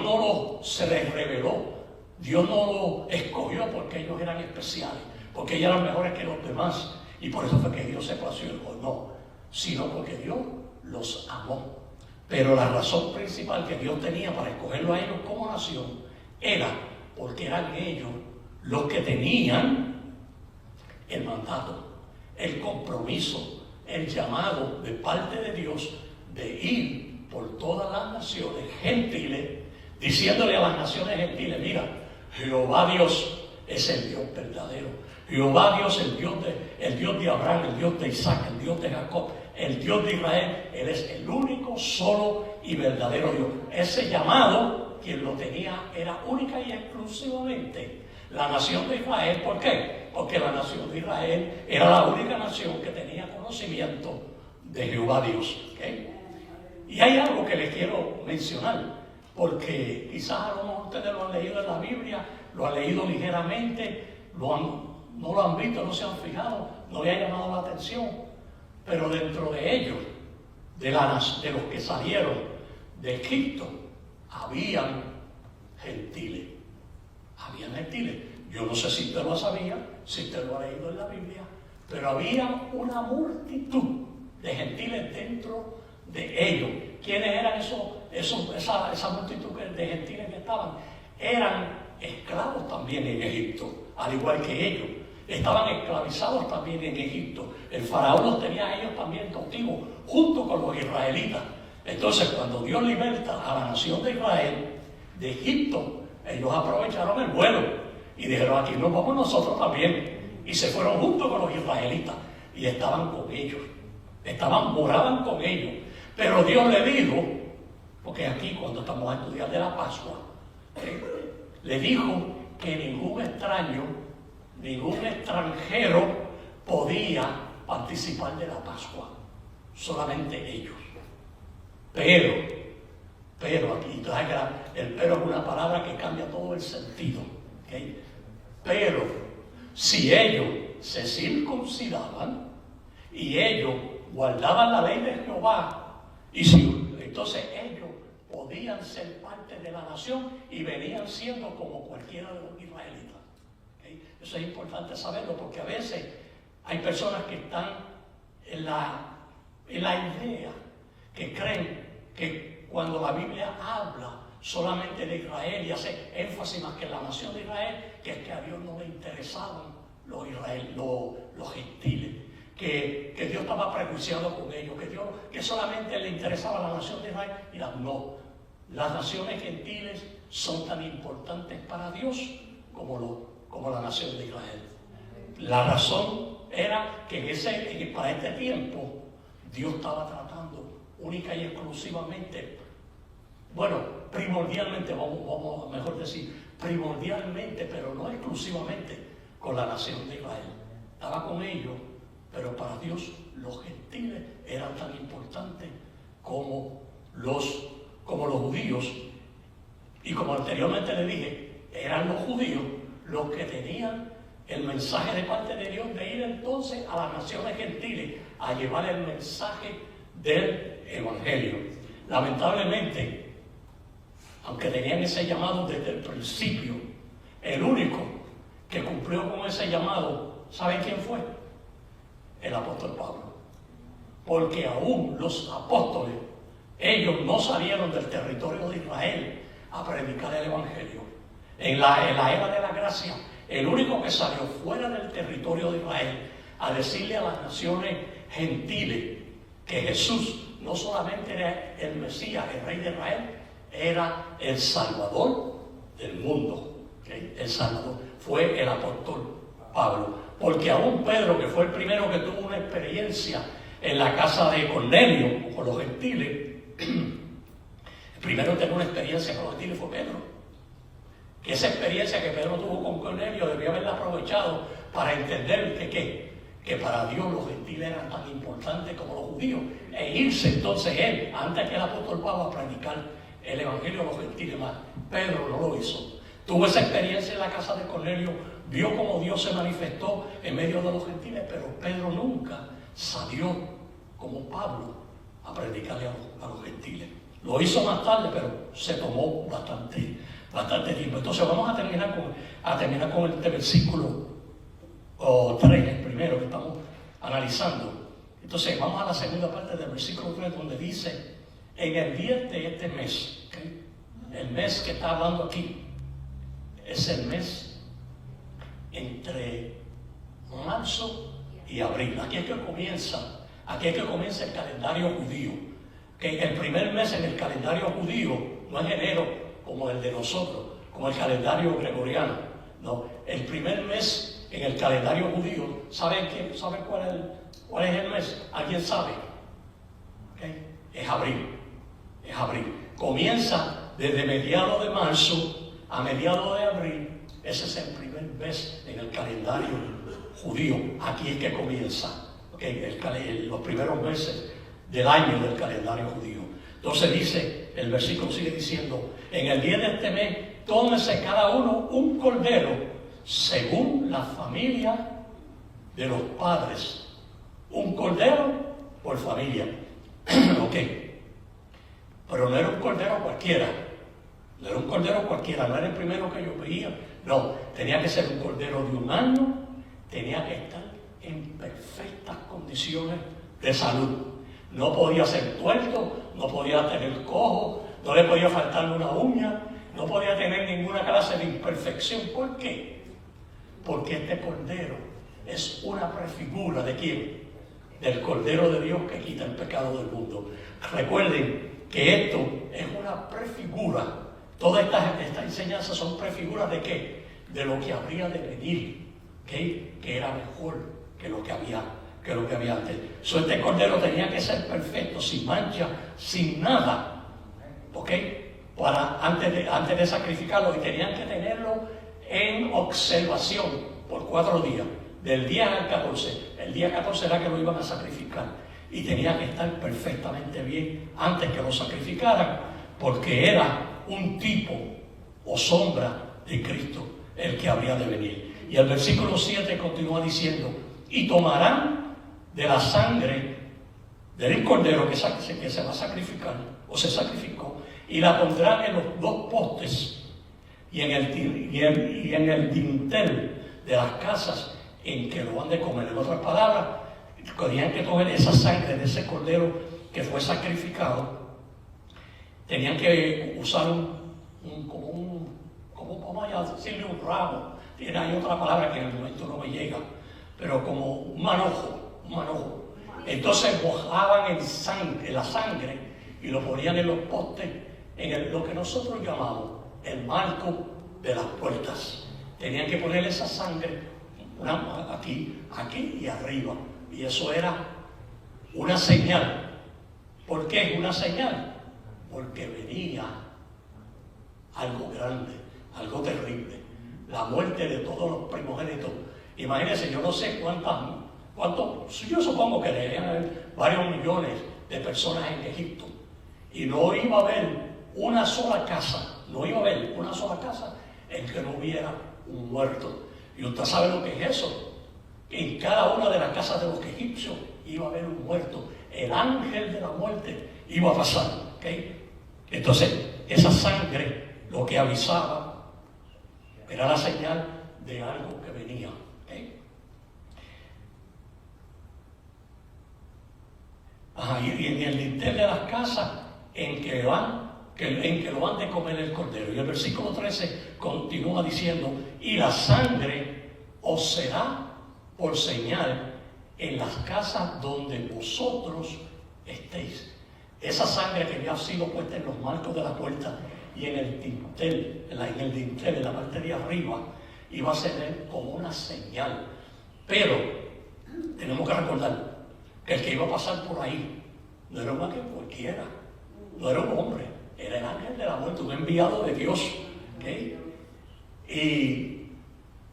se les reveló, Dios no los escogió porque ellos eran especiales, porque ellos eran mejores que los demás, y por eso fue que Dios se plació el gol. No, sino porque Dios los amó. Pero la razón principal que Dios tenía para escogerlo a ellos como nación era porque eran ellos los que tenían el mandato, el compromiso, el llamado de parte de Dios de ir por todas las naciones gentiles, diciéndole a las naciones gentiles: mira, Jehová Dios es el Dios verdadero. Jehová Dios, el Dios de Abraham, el Dios de Isaac, el Dios de Jacob, el Dios de Israel. Él es el único, solo y verdadero Dios. Ese llamado, quien lo tenía era única y exclusivamente la nación de Israel. ¿Por qué? Porque la nación de Israel era la única nación que tenía conocimiento de Jehová Dios. ¿Okay? Y hay algo que les quiero mencionar, porque quizás a lo mejor ustedes lo han leído en la Biblia, lo han leído ligeramente, no lo han visto, no se han fijado, no le ha llamado la atención. Pero dentro de ellos, de los que salieron de Egipto, habían gentiles. Habían gentiles. Yo no sé si usted lo sabía, si usted lo ha leído en la Biblia, pero había una multitud de gentiles dentro de ellos. ¿Quiénes eran esa multitud de gentiles que estaban? Eran esclavos también en Egipto, al igual que ellos. Estaban esclavizados también en Egipto. El faraón los tenía a ellos también cautivos, junto con los israelitas. Entonces, cuando Dios liberta a la nación de Israel de Egipto, ellos aprovecharon el vuelo y dijeron: aquí nos vamos nosotros también. Y se fueron junto con los israelitas y estaban con ellos. Moraban con ellos. Pero Dios le dijo, porque aquí cuando estamos a estudiar de la Pascua, le dijo que ningún extraño, ningún extranjero podía participar de la Pascua, solamente ellos. Pero aquí, entonces el pero es una palabra que cambia todo el sentido, ¿okay? Pero si ellos se circuncidaban y ellos guardaban la ley de Jehová, entonces ellos podían ser parte de la nación y venían siendo como cualquiera de los israelitas. ¿Okay? Eso es importante saberlo, porque a veces hay personas que están en la idea, que creen que cuando la Biblia habla solamente de Israel y hace énfasis más que en la nación de Israel, que es que a Dios no le interesaban los gentiles, que Dios estaba prejuiciado con ellos, que solamente le interesaba la nación de Israel. Mira, no, las naciones gentiles son tan importantes para Dios como la nación de Israel. La razón era que para este tiempo Dios estaba tratando única y exclusivamente, primordialmente, vamos a mejor decir, primordialmente, pero no exclusivamente, con la nación de Israel. Estaba con ellos, pero para Dios los gentiles eran tan importantes como los judíos. Y como anteriormente le dije, eran los judíos los que tenían el mensaje de parte de Dios de ir entonces a las naciones gentiles a llevar el mensaje del Evangelio. Lamentablemente, aunque tenían ese llamado desde el principio, el único que cumplió con ese llamado, ¿saben quién fue? El apóstol Pablo. Porque aún los apóstoles, ellos no salieron del territorio de Israel a predicar el Evangelio. En la era de la gracia, el único que salió fuera del territorio de Israel a decirle a las naciones gentiles que Jesús no solamente era el Mesías, el Rey de Israel, era el Salvador del mundo. ¿Okay? El Salvador fue el apóstol Pablo. Porque aún Pedro, que fue el primero que tuvo una experiencia en la casa de Cornelio con los gentiles, el primero que tuvo una experiencia con los gentiles fue Pedro. Que esa experiencia que Pedro tuvo con Cornelio debía haberla aprovechado para entender que para Dios los gentiles eran tan importantes como los judíos, e irse entonces él, antes que el apóstol Pablo, a predicar el Evangelio a los gentiles más. Pedro no lo hizo. Tuvo esa experiencia en la casa de Cornelio, vio cómo Dios se manifestó en medio de los gentiles, pero Pedro nunca salió como Pablo a predicarle a los gentiles. Lo hizo más tarde, pero se tomó bastante tiempo. Entonces vamos a terminar con este versículo 3, el primero que estamos analizando. Entonces vamos a la segunda parte del versículo 3, donde dice: en el 10 de este mes, ¿okay? El mes que está hablando aquí es el mes entre marzo y abril. Aquí es que comienza el calendario judío. Que el primer mes en el calendario judío no es enero como el de nosotros, como el calendario gregoriano. No, el primer mes en el calendario judío, ¿saben cuál es el mes? ¿Alguien sabe? ¿Okay? Es abril. Comienza desde mediados de marzo a mediados de abril. Ese es el primer mes en el calendario judío. Aquí es que comienza, ¿okay? Los primeros meses del año del calendario judío. Entonces dice, el versículo sigue diciendo: en el día de este mes, tómese cada uno un cordero según la familia de los padres. Un cordero por familia. Ok. Pero no era un cordero cualquiera. No era el primero que yo veía. No, tenía que ser un cordero de un año, tenía que estar en perfectas condiciones de salud. No podía ser tuerto, no podía tener cojo, no le podía faltar una uña, no podía tener ninguna clase de imperfección. ¿Por qué? Porque este cordero es una prefigura ¿de quién? Del Cordero de Dios que quita el pecado del mundo. Recuerden que esto es una prefigura. Todas estas enseñanzas son prefiguras ¿de qué? De lo que habría de venir, ¿okay? Que era mejor que lo que había antes. Este cordero tenía que ser perfecto, sin mancha, sin nada, ¿ok? Antes de sacrificarlo, y tenían que tenerlo en observación por 4 días, del día al 14. El día 14 era que lo iban a sacrificar y tenía que estar perfectamente bien antes que lo sacrificaran, porque era un tipo o sombra de Cristo el que habría de venir. Y el versículo 7 continúa diciendo: y tomarán de la sangre del cordero que se va a sacrificar o se sacrificó, y la pondrán en los 2 postes y en el dintel de las casas en que lo han de comer. En otras palabras, tenían que coger esa sangre de ese cordero que fue sacrificado, tenían que usar como vamos a decirle, un ramo. Hay otra palabra que en el momento no me llega, pero como un manojo. Entonces mojaban la sangre y lo ponían en los postes, en lo que nosotros llamamos el marco de las puertas. Tenían que poner esa sangre aquí y arriba, y eso era una señal. ¿Por qué es una señal? Porque venía algo grande, algo terrible, la muerte de todos los primogénitos. Imagínense, yo no sé cuántos, yo supongo que debían haber varios millones de personas en Egipto, y no iba a haber una sola casa en que no hubiera un muerto. Y usted sabe lo que es eso. En cada una de las casas de los egipcios iba a haber un muerto. El ángel de la muerte iba a pasar, ¿okay? Entonces, esa sangre lo que avisaba era la señal de algo que venía, ¿okay? Y en el dintel de las casas en que lo han de comer el cordero. Y el versículo 13 continúa diciendo: y la sangre os será por señal en las casas donde vosotros estéis. Esa sangre que había sido puesta en los marcos de la puerta y en el dintel, en la parte de arriba, iba a ser como una señal. Pero tenemos que recordar que el que iba a pasar por ahí no era un ángel cualquiera, no era un hombre, era el ángel de la muerte, un enviado de Dios, ¿okay? Y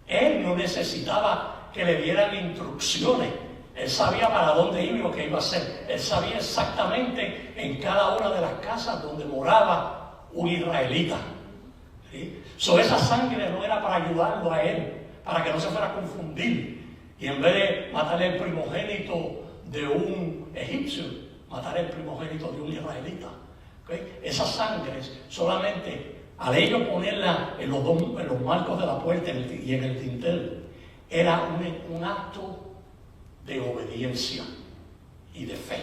él no necesitaba que le dieran instrucciones. Él sabía para dónde iba y lo que iba a hacer. Él sabía exactamente en cada una de las casas donde moraba un israelita, ¿sí? Esa sangre no era para ayudarlo a él, para que no se fuera a confundir, y en vez de matar el primogénito de un egipcio, matar el primogénito de un israelita, ¿okay? Esa sangre solamente al ellos ponerla en los marcos de la puerta y en el dintel, era un acto de obediencia y de fe.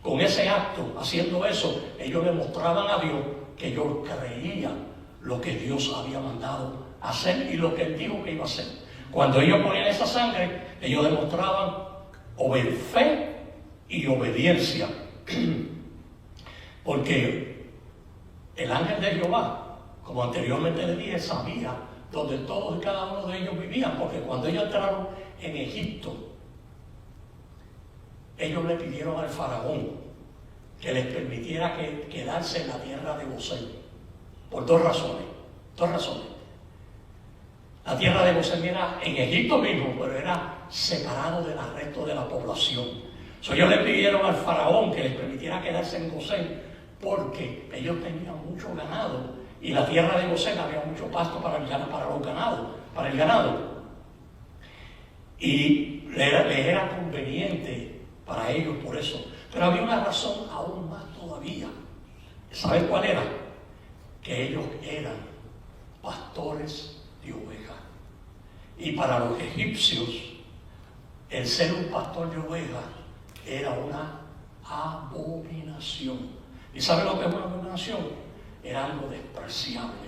Con ese acto, haciendo eso, ellos le mostraban a Dios que ellos creían lo que Dios había mandado hacer y lo que Él dijo que iba a hacer. Cuando ellos ponían esa sangre, ellos demostraban fe y obediencia. Porque el ángel de Jehová, como anteriormente le dije, sabía donde todos y cada uno de ellos vivían, porque cuando ellos entraron en Egipto, ellos le pidieron al faraón que les permitiera quedarse en la tierra de Gosén, por dos razones. La tierra de Gosén era en Egipto mismo, pero era separado del resto de la población. Ellos le pidieron al faraón que les permitiera quedarse en Gosén, porque ellos tenían mucho ganado, y la tierra de Gosén había mucho pasto para el ganado. Y les era conveniente para ellos por eso. Pero había una razón aún más todavía. ¿Saben cuál era? Que ellos eran pastores de ovejas. Y para los egipcios, el ser un pastor de ovejas era una abominación. ¿Y sabe lo que es una abominación? Era algo despreciable.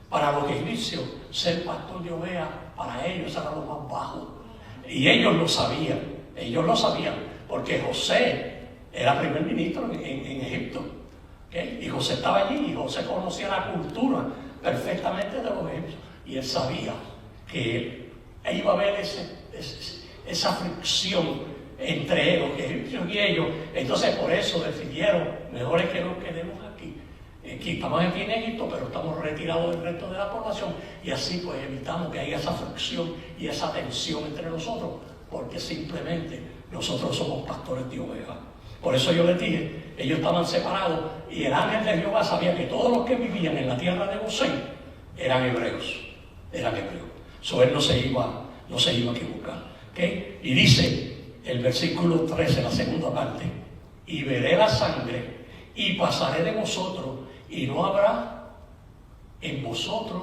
Para los egipcios, ser pastor de ovejas, para ellos era lo más bajo. Y ellos lo sabían, porque José era primer ministro en Egipto. ¿Okay? Y José estaba allí, y José conocía la cultura perfectamente de los egipcios. Y él sabía que iba a haber esa fricción entre los egipcios y ellos. Entonces por eso decidieron, mejor es que nos quedemos aquí. Estamos aquí en Egipto, pero estamos retirados del resto de la población, y así pues evitamos que haya esa fricción y esa tensión entre nosotros, porque simplemente nosotros somos pastores de ovejas. Por eso yo les dije, ellos estaban separados, y el ángel de Jehová sabía que todos los que vivían en la tierra de Gosén eran hebreos. So él no se iba a equivocar. ¿Okay? Y dice el versículo 13, la segunda parte: y veré la sangre y pasaré de vosotros, y no habrá en vosotros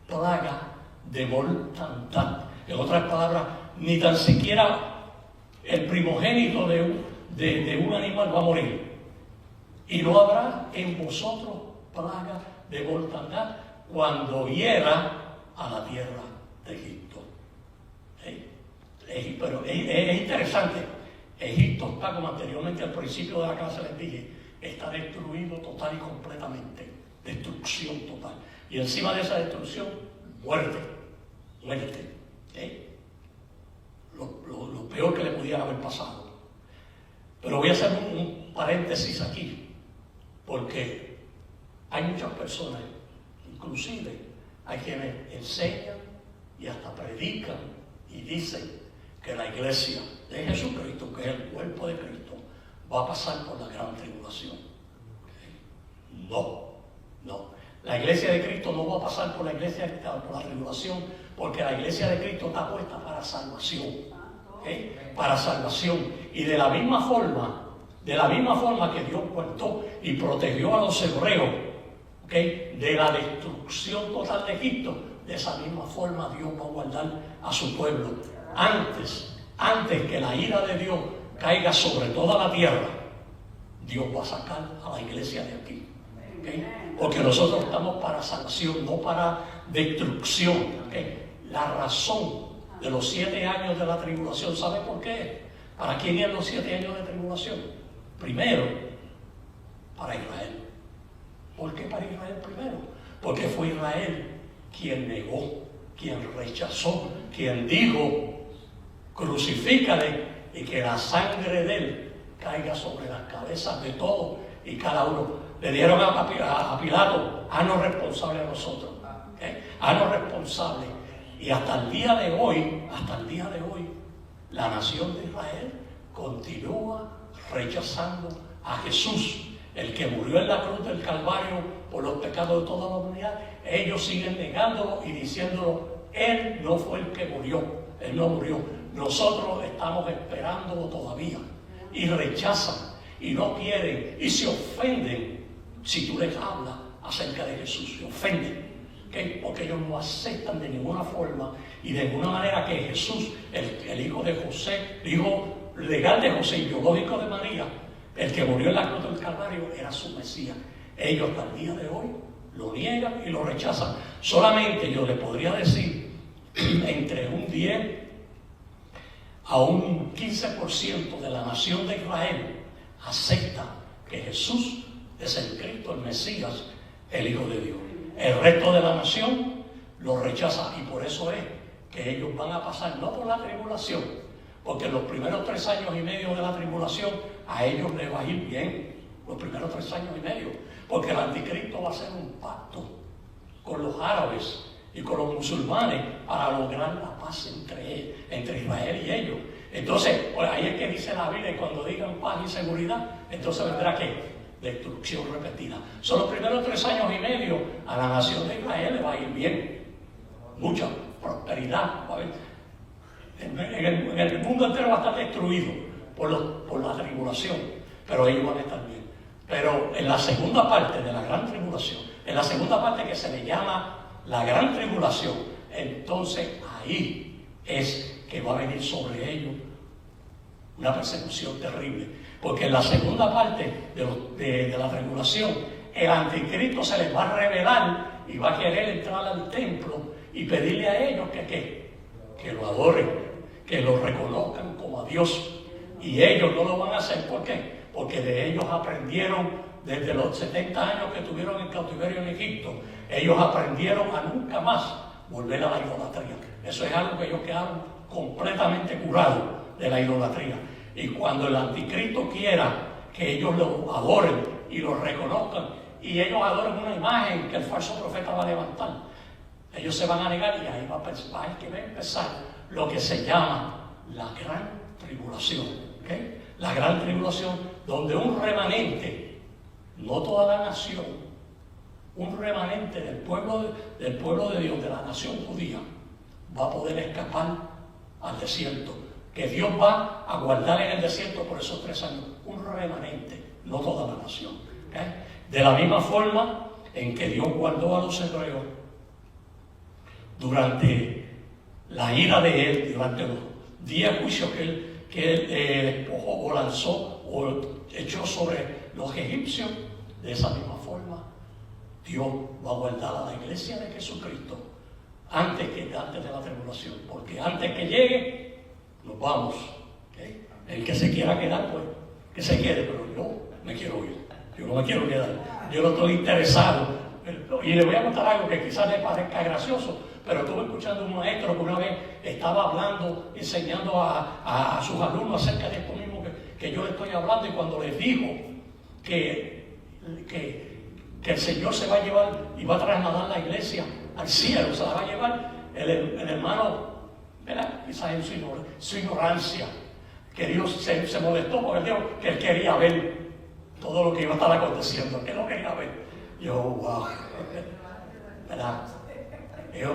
plaga de mortandad. En otras palabras, ni tan siquiera el primogénito de un animal va a morir. Y no habrá en vosotros plaga de mortandad cuando hiera a la tierra de Egipto. Pero es interesante. Egipto está, como anteriormente al principio de la clase les dije, está destruido total y completamente. Destrucción total. Y encima de esa destrucción, muerte. Lo peor que le pudiera haber pasado. Pero voy a hacer un paréntesis aquí, porque hay muchas personas, inclusive hay quienes enseñan y hasta predican y dicen que la iglesia de Jesucristo, que es el cuerpo de Cristo, va a pasar por la gran tribulación. No. La iglesia de Cristo no va a pasar por la tribulación, porque la iglesia de Cristo está puesta para salvación. Para salvación. Y de la misma forma que Dios guardó y protegió a los hebreos de la destrucción total de Egipto, de esa misma forma Dios va a guardar a su pueblo. Antes que la ira de Dios caiga sobre toda la tierra, Dios va a sacar a la iglesia de aquí. Porque nosotros estamos para salvación, no para destrucción. La razón de los 7 años de la tribulación, ¿sabe por qué? ¿Para quién eran los 7 años de tribulación? Primero, para Israel. ¿Por qué para Israel primero? Porque fue Israel quien negó, quien rechazó, quien dijo: crucifícale y que la sangre de él caiga sobre las cabezas de todos y cada uno. Le dieron a Pilato: haznos responsable a nosotros, haznos responsable. Y hasta el día de hoy, la nación de Israel continúa rechazando a Jesús, el que murió en la cruz del Calvario por los pecados de toda la humanidad. Ellos siguen negándolo y diciéndolo: Él no fue el que murió, Él no murió. Nosotros estamos esperándolo todavía. Y rechazan, y no quieren, y se ofenden si tú les hablas acerca de Jesús. Se ofenden, porque ellos no aceptan de ninguna forma y de ninguna manera que Jesús, el hijo de José, el hijo legal de José y biológico de María, el que murió en la cruz del Calvario, era su Mesías. Ellos hasta el día de hoy lo niegan y lo rechazan. Solamente yo le podría decir entre un 10 a un 15% de la nación de Israel acepta que Jesús es el Cristo, el Mesías, el Hijo de Dios. El resto de la nación lo rechaza, y por eso es que ellos van a pasar no por la tribulación, porque los primeros 3 años y medio de la tribulación a ellos les va a ir bien, los primeros 3 años y medio, porque el anticristo va a hacer un pacto con los árabes y con los musulmanes para lograr la paz entre Israel y ellos. Entonces, pues ahí es que dice la Biblia, y cuando digan paz y seguridad, entonces vendrá ¿qué? Destrucción repetida. Son los primeros 3 años y medio a la nación de Israel le va a ir bien, mucha prosperidad va a haber. En el mundo entero va a estar destruido por la tribulación, pero ellos van a estar bien. Pero en la segunda parte de la gran tribulación, en la segunda parte que se le llama la gran tribulación, entonces ahí es que va a venir sobre ellos una persecución terrible. Porque en la segunda parte de la tribulación, el anticristo se les va a revelar y va a querer entrar al templo y pedirle a ellos que lo adoren, que lo reconozcan como a Dios. Y ellos no lo van a hacer. ¿Por qué? Porque de ellos aprendieron desde los 70 años que tuvieron en cautiverio en Egipto. Ellos aprendieron a nunca más volver a la idolatría. Eso es algo que ellos quedaron completamente curados de la idolatría. Y cuando el anticristo quiera que ellos lo adoren y lo reconozcan, y ellos adoren una imagen que el falso profeta va a levantar, ellos se van a negar y ahí va a empezar lo que se llama la gran tribulación. ¿Okay? La gran tribulación, donde un remanente, no toda la nación, un remanente del pueblo de Dios, de la nación judía, va a poder escapar al desierto, que Dios va a guardar en el desierto por esos 3 años, un remanente, no toda la nación. ¿Okay? De la misma forma en que Dios guardó a los hebreos durante la ira de él, durante los 10 juicios que él despojó o lanzó o echó sobre los egipcios, de esa misma forma Dios va a guardar a la iglesia de Jesucristo antes de la tribulación, porque antes que llegue nos vamos. ¿Okay? El que se quiera quedar, pues que se quede, pero yo me quiero ir, yo no me quiero quedar, yo no estoy interesado. Y le voy a contar algo que quizás le parezca gracioso, pero estuve escuchando a un maestro que una vez estaba hablando, enseñando a sus alumnos acerca de esto mismo que yo le estoy hablando, y cuando les dijo que el Señor se va a llevar y va a trasladar la iglesia al cielo, se la va a llevar, el hermano, ¿verdad? Quizás en su ignorancia, que Dios se molestó porque Dios que él quería ver todo lo que iba a estar aconteciendo, que no quería ver. Yo, wow, ¿verdad? Es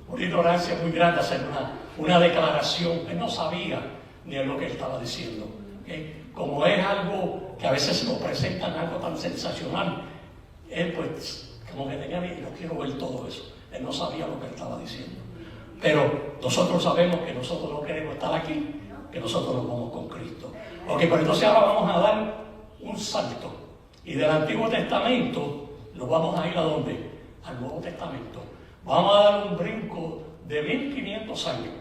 una ignorancia muy grande hacer una declaración que no sabía ni en lo que él estaba diciendo. ¿Okay? Como es algo que a veces nos presentan algo tan sensacional, él pues como que tenía, no quiero ver todo eso. Él no sabía lo que él estaba diciendo. Pero nosotros sabemos que nosotros no queremos estar aquí, que nosotros nos vamos con Cristo. Ok, pero entonces ahora vamos a dar un salto. Y del Antiguo Testamento nos vamos a ir ¿a dónde? Al Nuevo Testamento. Vamos a dar un brinco de 1500 años.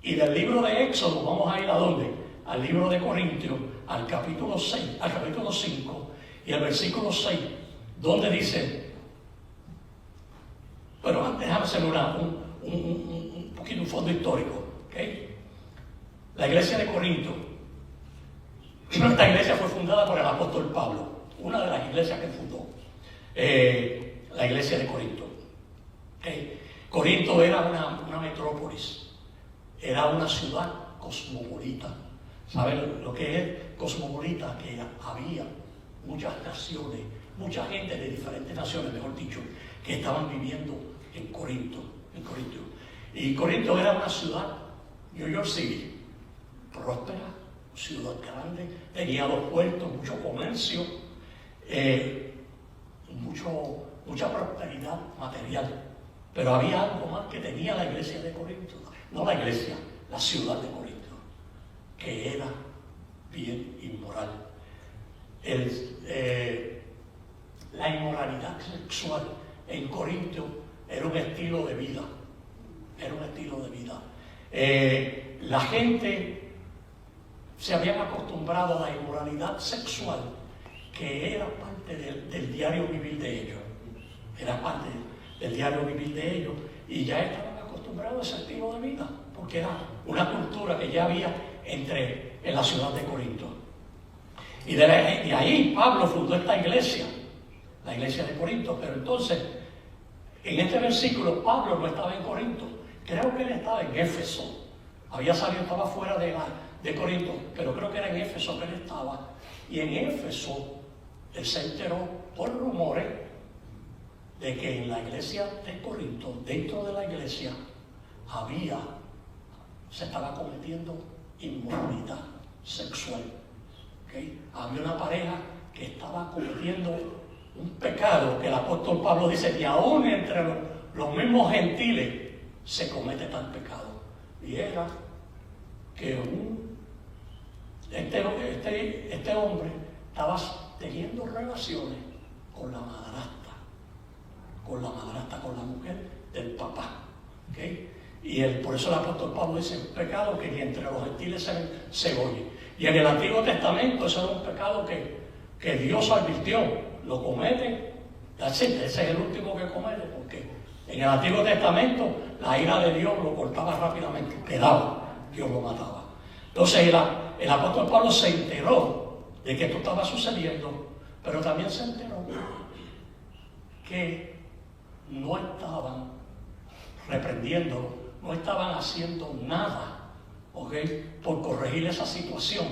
Y del libro de Éxodo vamos a ir ¿a dónde? Al libro de Corintios, al capítulo 6, al capítulo 5 y al versículo 6, donde dice, pero antes déjame hacer un poquito un fondo histórico. ¿Okay? La iglesia de Corinto, esta iglesia fue fundada por el apóstol Pablo, una de las iglesias que fundó, la iglesia de Corinto. ¿Okay? Corinto era una metrópolis, era una ciudad cosmopolita. ¿Saben lo que es cosmopolita? Que había muchas naciones, mucha gente de diferentes naciones, mejor dicho, que estaban viviendo en Corinto. Y Corinto era una ciudad, New York City, próspera, ciudad grande, tenía 2 puertos, mucho comercio, mucha prosperidad material. Pero había algo más que tenía la iglesia de Corinto, no la iglesia, la ciudad de Corinto, que era bien inmoral. La inmoralidad sexual en Corinto era un estilo de vida. La gente se habían acostumbrado a la inmoralidad sexual, que era parte del diario vivir de ellos. Era parte del diario vivir de ellos, y ya estaban acostumbrados a ese estilo de vida, porque era una cultura que ya había en la ciudad de Corinto. Y de ahí Pablo fundó esta iglesia, la iglesia de Corinto. Pero entonces, en este versículo, Pablo no estaba en Corinto, creo que él estaba en Éfeso. Había salido, estaba fuera de Corinto, pero creo que era en Éfeso que él estaba. Y en Éfeso, él se enteró por rumores de que en la iglesia de Corinto, dentro de la iglesia, se estaba cometiendo inmoralidad sexual. ¿Okay? Había una pareja que estaba cometiendo un pecado que el apóstol Pablo dice que aún entre los mismos gentiles se comete tal pecado. Y era que este hombre estaba teniendo relaciones con la madrastra, con la mujer del papá. ¿Okay? Y por eso el apóstol Pablo dice: un pecado que ni entre los gentiles se oye. Y en el Antiguo Testamento eso era un pecado que Dios advirtió: lo cometen, ese es el último que comete, porque en el Antiguo Testamento la ira de Dios lo cortaba rápidamente, quedaba, Dios lo mataba. Entonces el apóstol Pablo se enteró de que esto estaba sucediendo, pero también se enteró que no estaban reprendiendo, no estaban haciendo nada, ¿okay?, por corregir esa situación.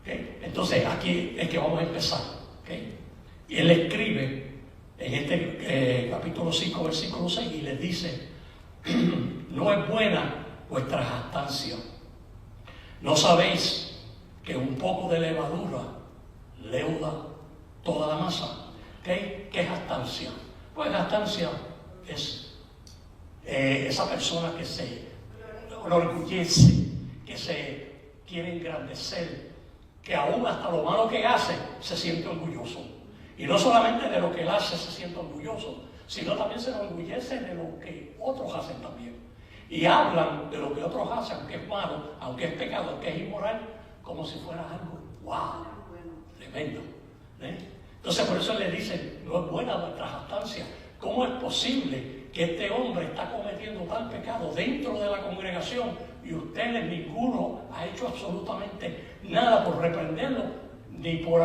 ¿Okay? Entonces aquí es que vamos a empezar. ¿Okay? Y él escribe en este capítulo 5, versículo 6, y les dice: no es buena vuestra jactancia. ¿No sabéis que un poco de levadura leuda toda la masa? ¿Okay? ¿Qué es jactancia? Pues jactancia es esa persona que se enorgullece, que se quiere engrandecer, que aún hasta lo malo que hace se siente orgulloso. Y no solamente de lo que él hace se siente orgulloso, sino también se enorgullece de lo que otros hacen también. Y hablan de lo que otros hacen, aunque es malo, aunque es pecado, aunque es inmoral, como si fuera algo, wow, tremendo. Entonces por eso le dicen: no es buena nuestra jactancia. ¿Cómo es posible que este hombre está cometiendo tal pecado dentro de la congregación y ustedes ninguno ha hecho absolutamente nada por reprenderlo ni por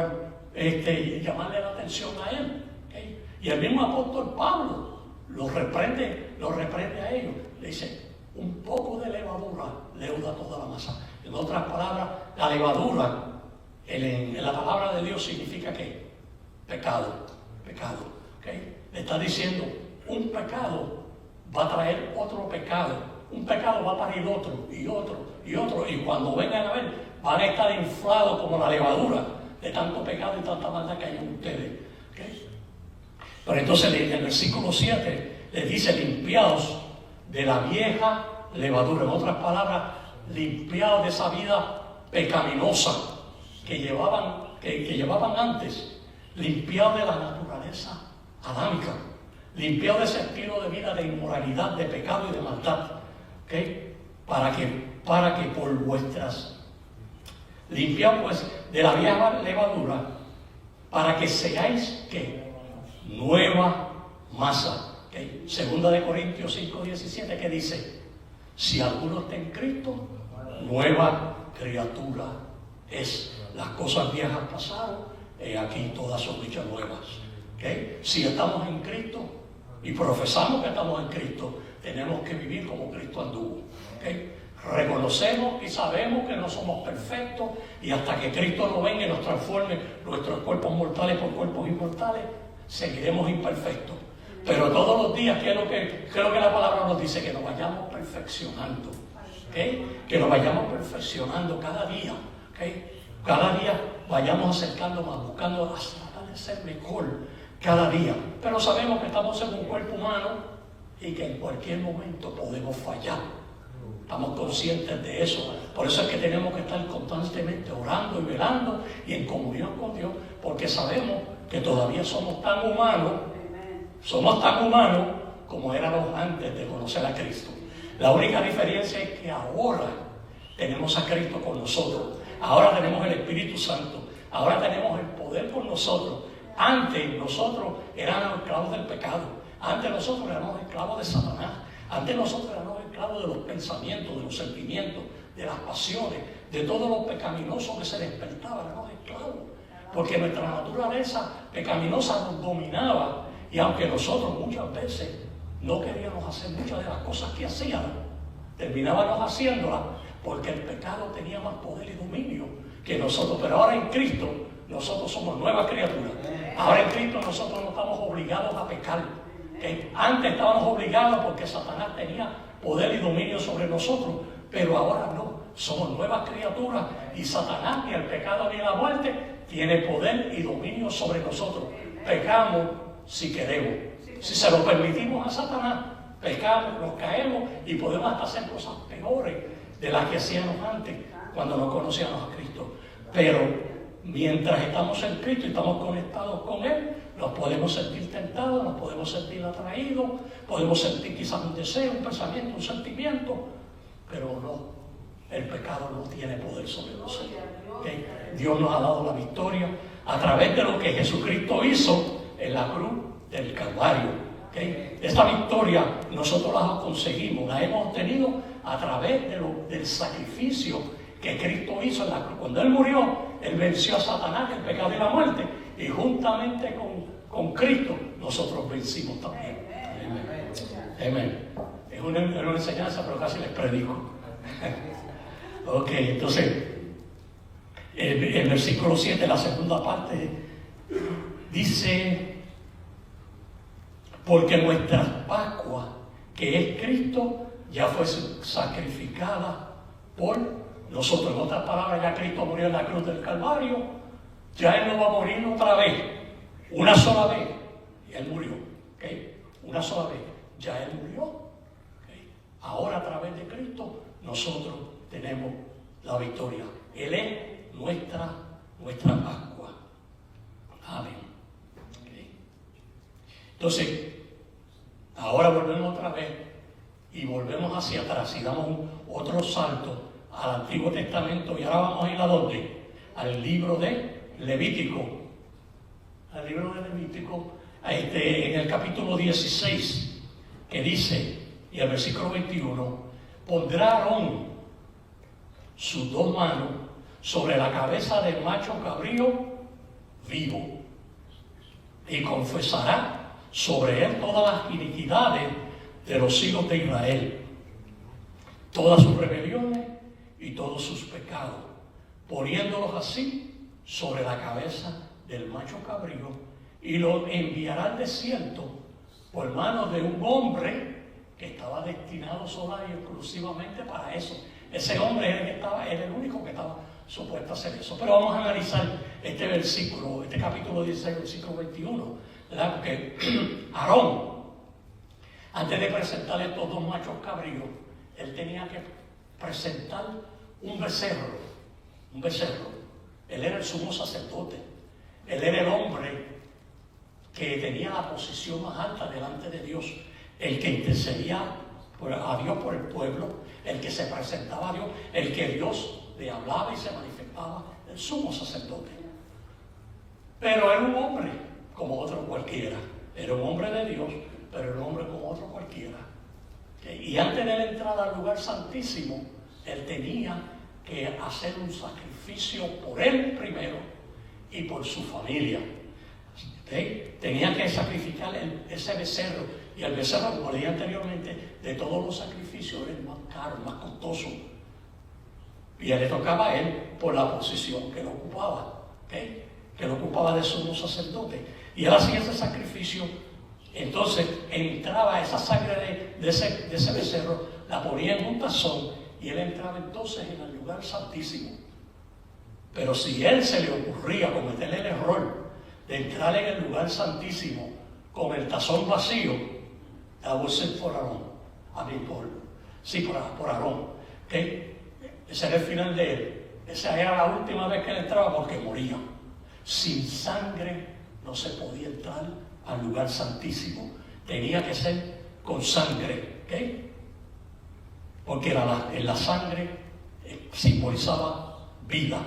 llamarle la atención a él? ¿Okay? Y el mismo apóstol Pablo lo reprende a ellos. Le dice: un poco de levadura leuda toda la masa. En otras palabras, la levadura en la palabra de Dios significa ¿qué? Pecado. ¿Okay? Le está diciendo: un pecado va a traer otro pecado, un pecado va a parir otro y otro y otro, y cuando vengan a ver van a estar inflados como la levadura de tanto pecado y tanta maldad que hay en ustedes. ¿Okay? Pero entonces en el versículo 7 les dice: limpiaos de la vieja levadura. En otras palabras, limpiaos de esa vida pecaminosa que llevaban antes, limpiaos de la naturaleza adámica, limpiaos de ese estilo de vida de inmoralidad, de pecado y de maldad. ¿Okay? Para que por vuestras limpiaos pues de la vieja levadura, para que seáis ¿qué? Nueva masa. ¿Okay? Segunda de Corintios 5:17, que dice: si alguno está en Cristo, nueva criatura es. Las cosas viejas pasaron, aquí todas son hechas nuevas. ¿Okay? Si estamos en Cristo y profesamos que estamos en Cristo, tenemos que vivir como Cristo anduvo. ¿Okay? Reconocemos y sabemos que no somos perfectos, y hasta que Cristo no venga y nos transforme nuestros cuerpos mortales por cuerpos inmortales, seguiremos imperfectos. Pero todos los días, ¿qué es lo que la palabra nos dice? Que nos vayamos perfeccionando. ¿Okay? Que nos vayamos perfeccionando cada día. ¿Okay? Cada día vayamos acercándonos, buscando tratar de ser mejor cada día. Pero sabemos que estamos en un cuerpo humano y que en cualquier momento podemos fallar. Estamos conscientes de eso. Por eso es que tenemos que estar constantemente orando y velando y en comunión con Dios, porque sabemos que todavía somos tan humanos como éramos antes de conocer a Cristo. La única diferencia es que ahora tenemos a Cristo con nosotros. Ahora tenemos el Espíritu Santo. Ahora tenemos el poder con nosotros. Antes nosotros éramos esclavos del pecado. Antes nosotros éramos esclavos de Satanás. Antes nosotros éramos esclavos de los pensamientos, de los sentimientos, de las pasiones, de todo lo pecaminoso que se despertaba. Éramos esclavos. Porque nuestra naturaleza pecaminosa nos dominaba. Y aunque nosotros muchas veces no queríamos hacer muchas de las cosas que hacíamos, terminábamos haciéndolas porque el pecado tenía más poder y dominio que nosotros. Pero ahora en Cristo nosotros somos nuevas criaturas. Ahora en Cristo nosotros no estamos obligados a pecar. Antes estábamos obligados porque Satanás tenía poder y dominio sobre nosotros, pero ahora no. Somos nuevas criaturas y Satanás, ni el pecado ni la muerte, tiene poder y dominio sobre nosotros. Pecamos si queremos. Si se lo permitimos a Satanás, pecamos, nos caemos y podemos hasta hacer cosas peores de las que hacíamos antes cuando no conocíamos a Cristo. Pero mientras estamos en Cristo y estamos conectados con Él, nos podemos sentir tentados, nos podemos sentir atraídos, podemos sentir quizás un deseo, un pensamiento, un sentimiento, pero no, el pecado no tiene poder sobre nosotros. ¿Okay? Dios nos ha dado la victoria a través de lo que Jesucristo hizo en la cruz del Calvario. ¿Okay? Esta victoria nosotros la conseguimos, la hemos obtenido a través del sacrificio que Cristo hizo en la cruz. Cuando Él murió, Él venció a Satanás, el pecado y la muerte, y juntamente con Cristo nosotros vencimos también. Amén. Es una enseñanza, pero casi les predico. Ok, entonces, el versículo 7, la segunda parte, dice: porque nuestra Pascua, que es Cristo, ya fue sacrificada por nosotros. En otras palabras, ya Cristo murió en la cruz del Calvario, ya Él no va a morir otra vez, una sola vez, y Él murió, ¿okay? Una sola vez, ya Él murió, ¿okay? Ahora a través de Cristo nosotros tenemos la victoria. Él es nuestra Pascua. Amén. ¿Okay? Entonces, ahora volvemos otra vez y volvemos hacia atrás y damos otro salto al Antiguo Testamento, y ahora vamos a ir a ¿dónde? Al libro de Levítico. Al libro de Levítico, en el capítulo 16, que dice, y el versículo 21, pondrá Aarón sus dos manos sobre la cabeza del macho cabrío vivo y confesará sobre él todas las iniquidades de los hijos de Israel, todas sus rebeliones y todos sus pecados, poniéndolos así sobre la cabeza del macho cabrío, y lo enviará al desierto por manos de un hombre que estaba destinado sola y exclusivamente para eso. Ese hombre era el único que estaba supuesto a hacer eso. Pero vamos a analizar este versículo, este capítulo 16, versículo 21, ¿verdad? Porque Aarón, antes de presentar estos dos machos cabríos, él tenía que presentar un becerro. Él era el sumo sacerdote. Él era el hombre que tenía la posición más alta delante de Dios, el que intercedía a Dios por el pueblo, el que se presentaba a Dios, el que Dios le hablaba y se manifestaba, el sumo sacerdote. Pero era un hombre como otro cualquiera. Era un hombre de Dios, pero era un hombre como otro cualquiera. Y antes de la entrada al lugar santísimo, él tenía que hacer un sacrificio por él primero y por su familia. Tenía que sacrificar ese becerro, y el becerro, como leí anteriormente, de todos los sacrificios era el más caro, el más costoso, y le tocaba a él por la posición que lo ocupaba, que lo ocupaba de sumo sacerdote, y él hacía ese sacrificio. Entonces entraba esa sangre de ese becerro, la ponía en un tazón, y él entraba entonces en el lugar santísimo. Pero si él se le ocurría cometer el error de entrar en el lugar santísimo con el tazón vacío, that was it for Aarón. Por Aarón. ¿Okay? Ese era el final de él. Esa era la última vez que él entraba, porque moría. Sin sangre no se podía entrar al lugar santísimo. Tenía que ser con sangre. ¿Okay? Porque la sangre simbolizaba vida.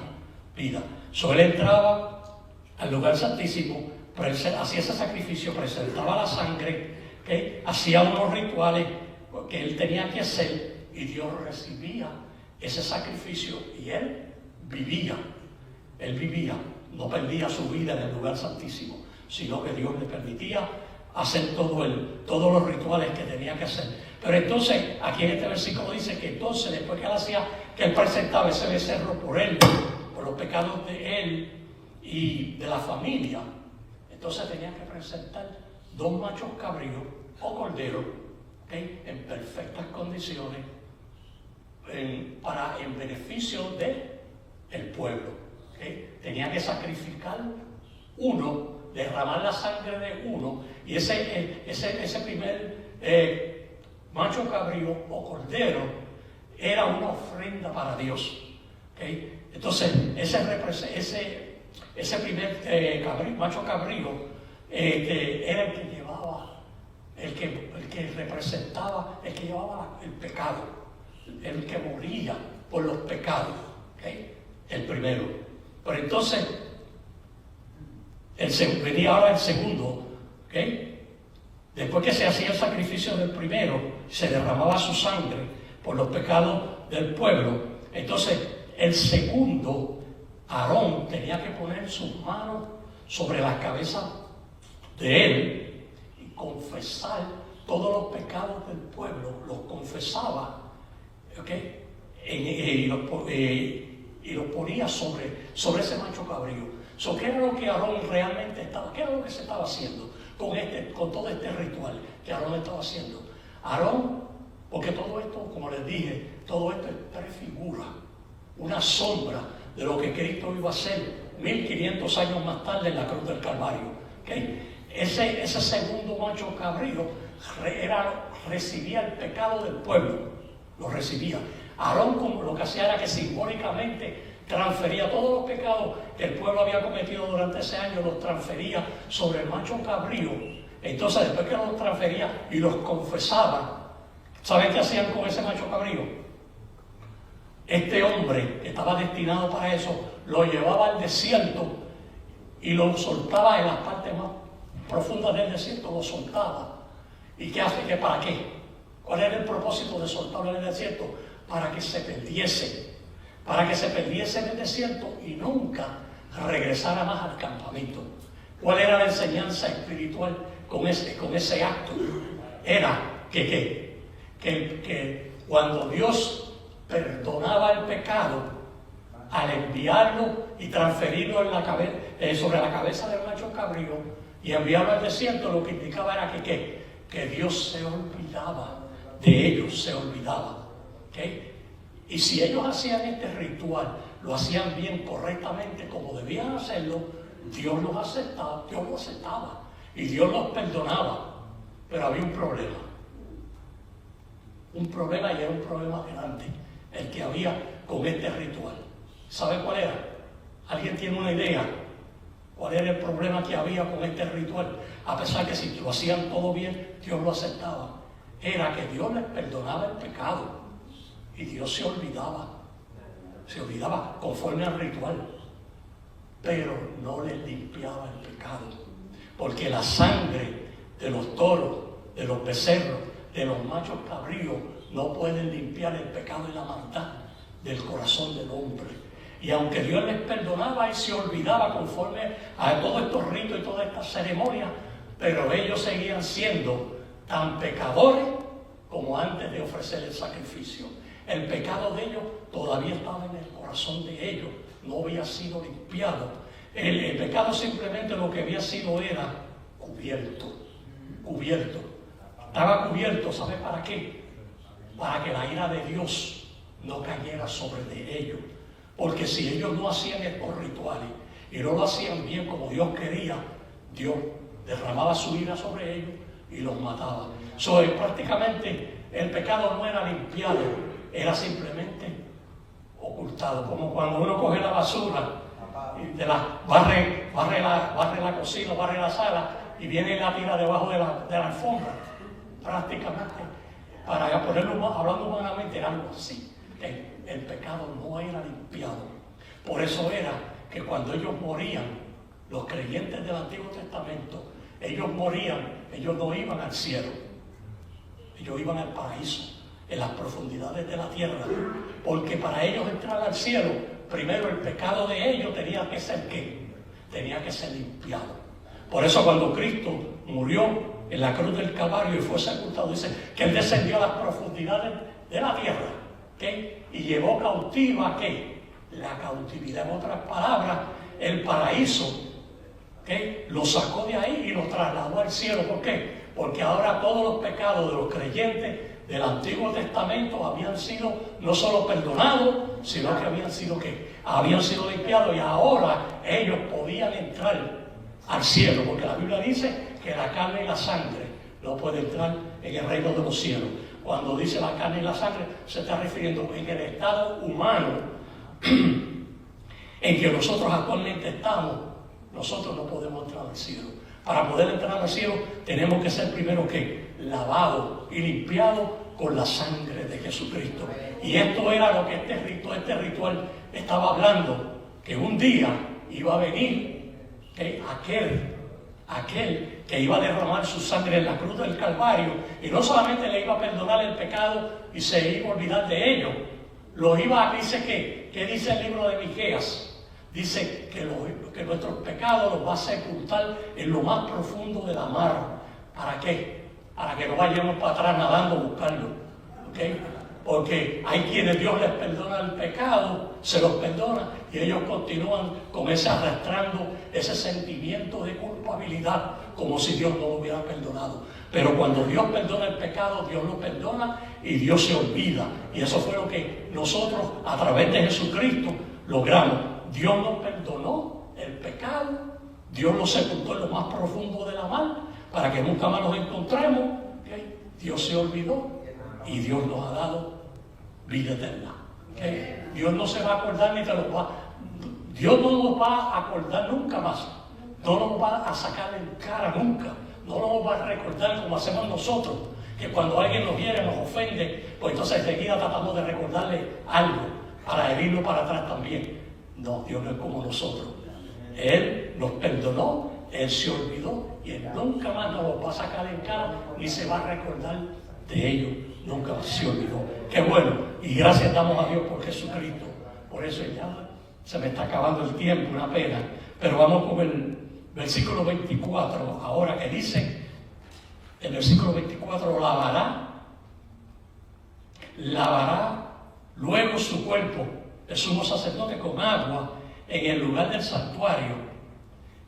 So él entraba al lugar santísimo, hacía ese sacrificio, presentaba la sangre, ¿okay? Hacía unos rituales que él tenía que hacer, y Dios recibía ese sacrificio, y él vivía, no perdía su vida en el lugar santísimo, sino que Dios le permitía hacer todos los rituales que tenía que hacer. Pero entonces, aquí en este versículo dice que entonces, después que él hacía, que él presentaba ese becerro por él, por los pecados de él y de la familia, entonces tenía que presentar dos machos cabríos o corderos, ¿okay? En perfectas condiciones, en beneficio del pueblo, ¿okay? Tenía que sacrificar uno, derramar la sangre de uno, y ese primer macho cabrío o cordero era una ofrenda para Dios. ¿Okay? Entonces, ese primer macho cabrío era el que llevaba, el que representaba, el que llevaba el pecado, el que moría por los pecados. ¿Okay? El primero. Pero entonces, venía ahora el segundo. ¿Okay? Después que se hacía el sacrificio del primero, se derramaba su sangre por los pecados del pueblo. Entonces, el segundo, Aarón, tenía que poner sus manos sobre la cabeza de él y confesar todos los pecados del pueblo. Los confesaba, ¿okay? Y los ponía sobre ese macho cabrío. ¿Qué era lo que Aarón realmente estaba? ¿Qué era lo que se estaba haciendo con todo este ritual que Aarón estaba haciendo? Aarón, porque todo esto, como les dije, todo esto es prefigura, una sombra de lo que Cristo iba a hacer 1500 años más tarde en la cruz del Calvario. ¿Okay? Ese segundo macho cabrío recibía el pecado del pueblo, lo recibía. Aarón, como lo que hacía era que simbólicamente transfería todos los pecados que el pueblo había cometido durante ese año, los transfería sobre el macho cabrío. Entonces, después que los transfería y los confesaba, ¿saben qué hacían con ese macho cabrío? Este hombre que estaba destinado para eso, lo llevaba al desierto y lo soltaba en las partes más profundas del desierto, lo soltaba. ¿Y qué hace? ¿Para qué? ¿Cuál era el propósito de soltarlo en el desierto? Para que se perdiese en el desierto y nunca regresara más al campamento. ¿Cuál era la enseñanza espiritual con ese acto? Era que cuando Dios perdonaba el pecado, al enviarlo y transferirlo sobre la cabeza del macho cabrío y enviarlo al desierto, lo que indicaba era que Dios se olvidaba de ellos, se olvidaba. ¿Okay? Y si ellos hacían este ritual, lo hacían bien, correctamente, como debían hacerlo, Dios lo aceptaba y Dios los perdonaba. Pero había un problema y era un problema grande el que había con este ritual. ¿Sabe cuál era? ¿Alguien tiene una idea? ¿Cuál era el problema que había con este ritual? A pesar que si lo hacían todo bien, Dios lo aceptaba. Era que Dios les perdonaba el pecado y Dios se olvidaba conforme al ritual, pero no les limpiaba el pecado, porque la sangre de los toros, de los becerros, de los machos cabríos no pueden limpiar el pecado y la maldad del corazón del hombre. Y aunque Dios les perdonaba y se olvidaba conforme a todos estos ritos y todas estas ceremonias, pero ellos seguían siendo tan pecadores como antes de ofrecer el sacrificio. El pecado de ellos todavía estaba en el corazón de ellos, no había sido limpiado. El pecado simplemente lo que había sido era cubierto. Estaba cubierto, ¿sabe para qué? Para que la ira de Dios no cayera sobre de ellos. Porque si ellos no hacían estos rituales y no lo hacían bien como Dios quería, Dios derramaba su ira sobre ellos y los mataba. Prácticamente el pecado no era limpiado, era simplemente ocultado. Como cuando uno coge la basura y barre la cocina, barre la sala y viene y la tira debajo de la alfombra. Prácticamente, para ponerlo hablando humanamente, era algo así. El pecado no era limpiado. Por eso era que cuando ellos morían, los creyentes del Antiguo Testamento, ellos morían, ellos no iban al cielo, ellos iban al paraíso, en las profundidades de la tierra, porque para ellos entrar al cielo, primero el pecado de ellos tenía que ser ¿qué? Tenía que ser limpiado. Por eso cuando Cristo murió en la cruz del Calvario y fue sepultado, dice que Él descendió a las profundidades de la tierra, ¿okay? Y llevó cautiva ¿qué? La cautividad. En otras palabras, el paraíso, ¿okay? Lo sacó de ahí y lo trasladó al cielo. ¿Por qué? Porque ahora todos los pecados de los creyentes del Antiguo Testamento habían sido no solo perdonados, sino que habían sido limpiados, y ahora ellos podían entrar al cielo, porque la Biblia dice que la carne y la sangre no pueden entrar en el reino de los cielos. cuando dice la carne y la sangre, se está refiriendo en el estado humano en que nosotros actualmente estamos. Nosotros no podemos entrar al cielo. Para poder entrar al cielo tenemos que ser primero que lavados y limpiados con la sangre de Jesucristo. Y esto era lo que este ritual estaba hablando, que un día iba a venir aquel que iba a derramar su sangre en la cruz del Calvario, y no solamente le iba a perdonar el pecado y se iba a olvidar de ello, dice que dice el libro de Miqueas, dice que nuestros pecados los va a sepultar en lo más profundo de la mar. ¿Para qué? Para que no vayamos para atrás nadando a buscarlo. ¿Okay? Porque hay quienes Dios les perdona el pecado, se los perdona, y ellos continúan con arrastrando ese sentimiento de culpabilidad, como si Dios no lo hubiera perdonado. Pero cuando Dios perdona el pecado, Dios lo perdona y Dios se olvida. Y eso fue lo que nosotros, a través de Jesucristo, logramos. Dios nos perdonó el pecado, Dios lo sepultó en lo más profundo de la mar, para que nunca más nos encontremos. ¿Okay? Dios se olvidó y Dios nos ha dado vida eterna. ¿Okay? Dios no se va a acordar ni te lo va. Dios no nos va a acordar nunca más. No nos va a sacar en cara nunca. No nos va a recordar como hacemos nosotros, que cuando alguien nos hiere, nos ofende, pues entonces enseguida tratamos de recordarle algo para herirlo para atrás también. No, Dios no es como nosotros. Él nos perdonó, Él se olvidó y Él nunca más nos lo va a sacar en cara ni se va a recordar de ello. Nunca se olvidó. Qué bueno. Y gracias damos a Dios por Jesucristo. Por eso ya se me está acabando el tiempo, una pena. Pero vamos con el versículo 24. Ahora que dice, el versículo 24, lavará luego su cuerpo el sumo sacerdote con agua en el lugar del santuario,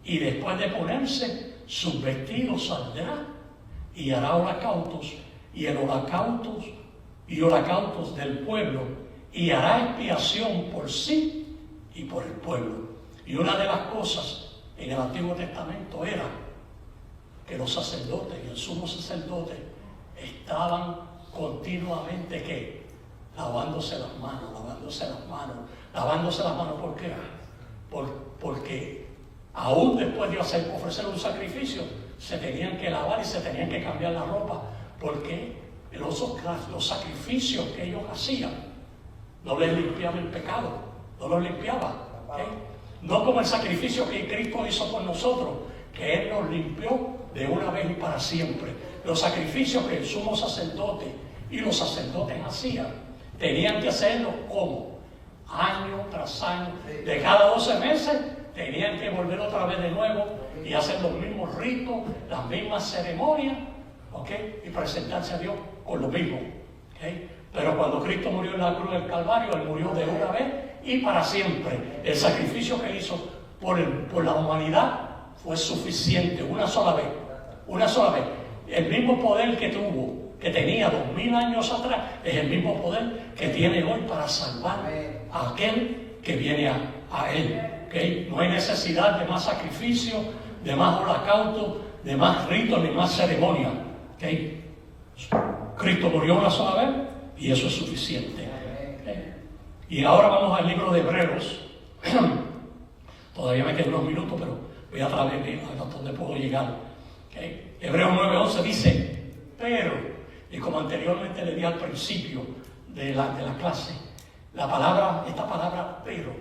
y después de ponerse sus vestidos saldrá y hará holocaustos del pueblo, y hará expiación por sí y por el pueblo. Y una de las cosas en el Antiguo Testamento era que los sacerdotes y el sumo sacerdote estaban continuamente ¿qué? Lavándose las manos. ¿Por qué? Porque aún después de ofrecer un sacrificio, se tenían que lavar y se tenían que cambiar la ropa, porque los sacrificios que ellos hacían no les limpiaban el pecado, no los limpiaba. ¿Okay? No como el sacrificio que Cristo hizo por nosotros, que Él nos limpió de una vez y para siempre. Los sacrificios que el sumo sacerdote y los sacerdotes hacían, tenían que hacerlo como año tras año, de cada 12 meses tenían que volver otra vez de nuevo y hacer los mismos ritos, las mismas ceremonias, ¿okay? Y presentarse a Dios con lo mismo. ¿Okay? Pero cuando Cristo murió en la cruz del Calvario, Él murió de una vez y para siempre. El sacrificio que hizo por la humanidad fue suficiente, una sola vez. El mismo poder que tenía 2000 años atrás, es el mismo poder que tiene hoy para salvar a aquel que viene a Él. ¿Okay? No hay necesidad de más sacrificio, de más holocausto, de más ritos, ni más ceremonia. ¿Okay? Cristo murió una sola vez y eso es suficiente. ¿Okay? Y ahora vamos al libro de Hebreos. Todavía me quedan unos minutos, pero voy a través hasta donde puedo llegar. ¿Okay? Hebreos 9:11 dice, pero, y como anteriormente le di al principio de la clase, esta palabra pero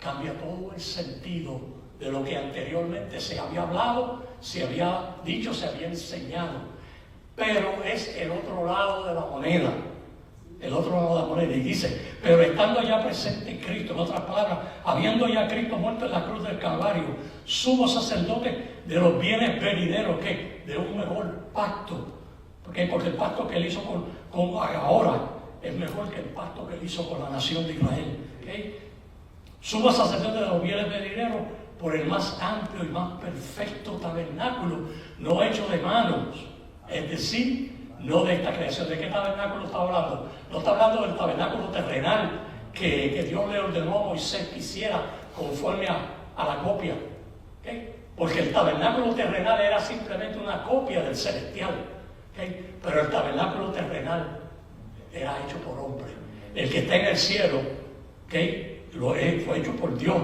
cambia todo el sentido de lo que anteriormente se había hablado, se había dicho, se había enseñado. Pero es el otro lado de la moneda. Y dice, pero estando ya presente en Cristo, en otras palabras, habiendo ya Cristo muerto en la cruz del Calvario, sumo sacerdote de los bienes venideros, ¿qué? De un mejor pacto. Porque el pacto que Él hizo con ahora es mejor que el pacto que Él hizo con la nación de Israel. ¿Okay? Sumo sacerdote de los bienes venideros por el más amplio y más perfecto tabernáculo, no hecho de manos. Es decir, no de esta creación. ¿De qué tabernáculo está hablando? No está hablando del tabernáculo terrenal que Dios le ordenó a Moisés que hiciera conforme a la copia. ¿Okay? Porque el tabernáculo terrenal era simplemente una copia del celestial. ¿Okay? Pero el tabernáculo terrenal era hecho por hombre. El que está en el cielo, ¿okay? Fue hecho por Dios.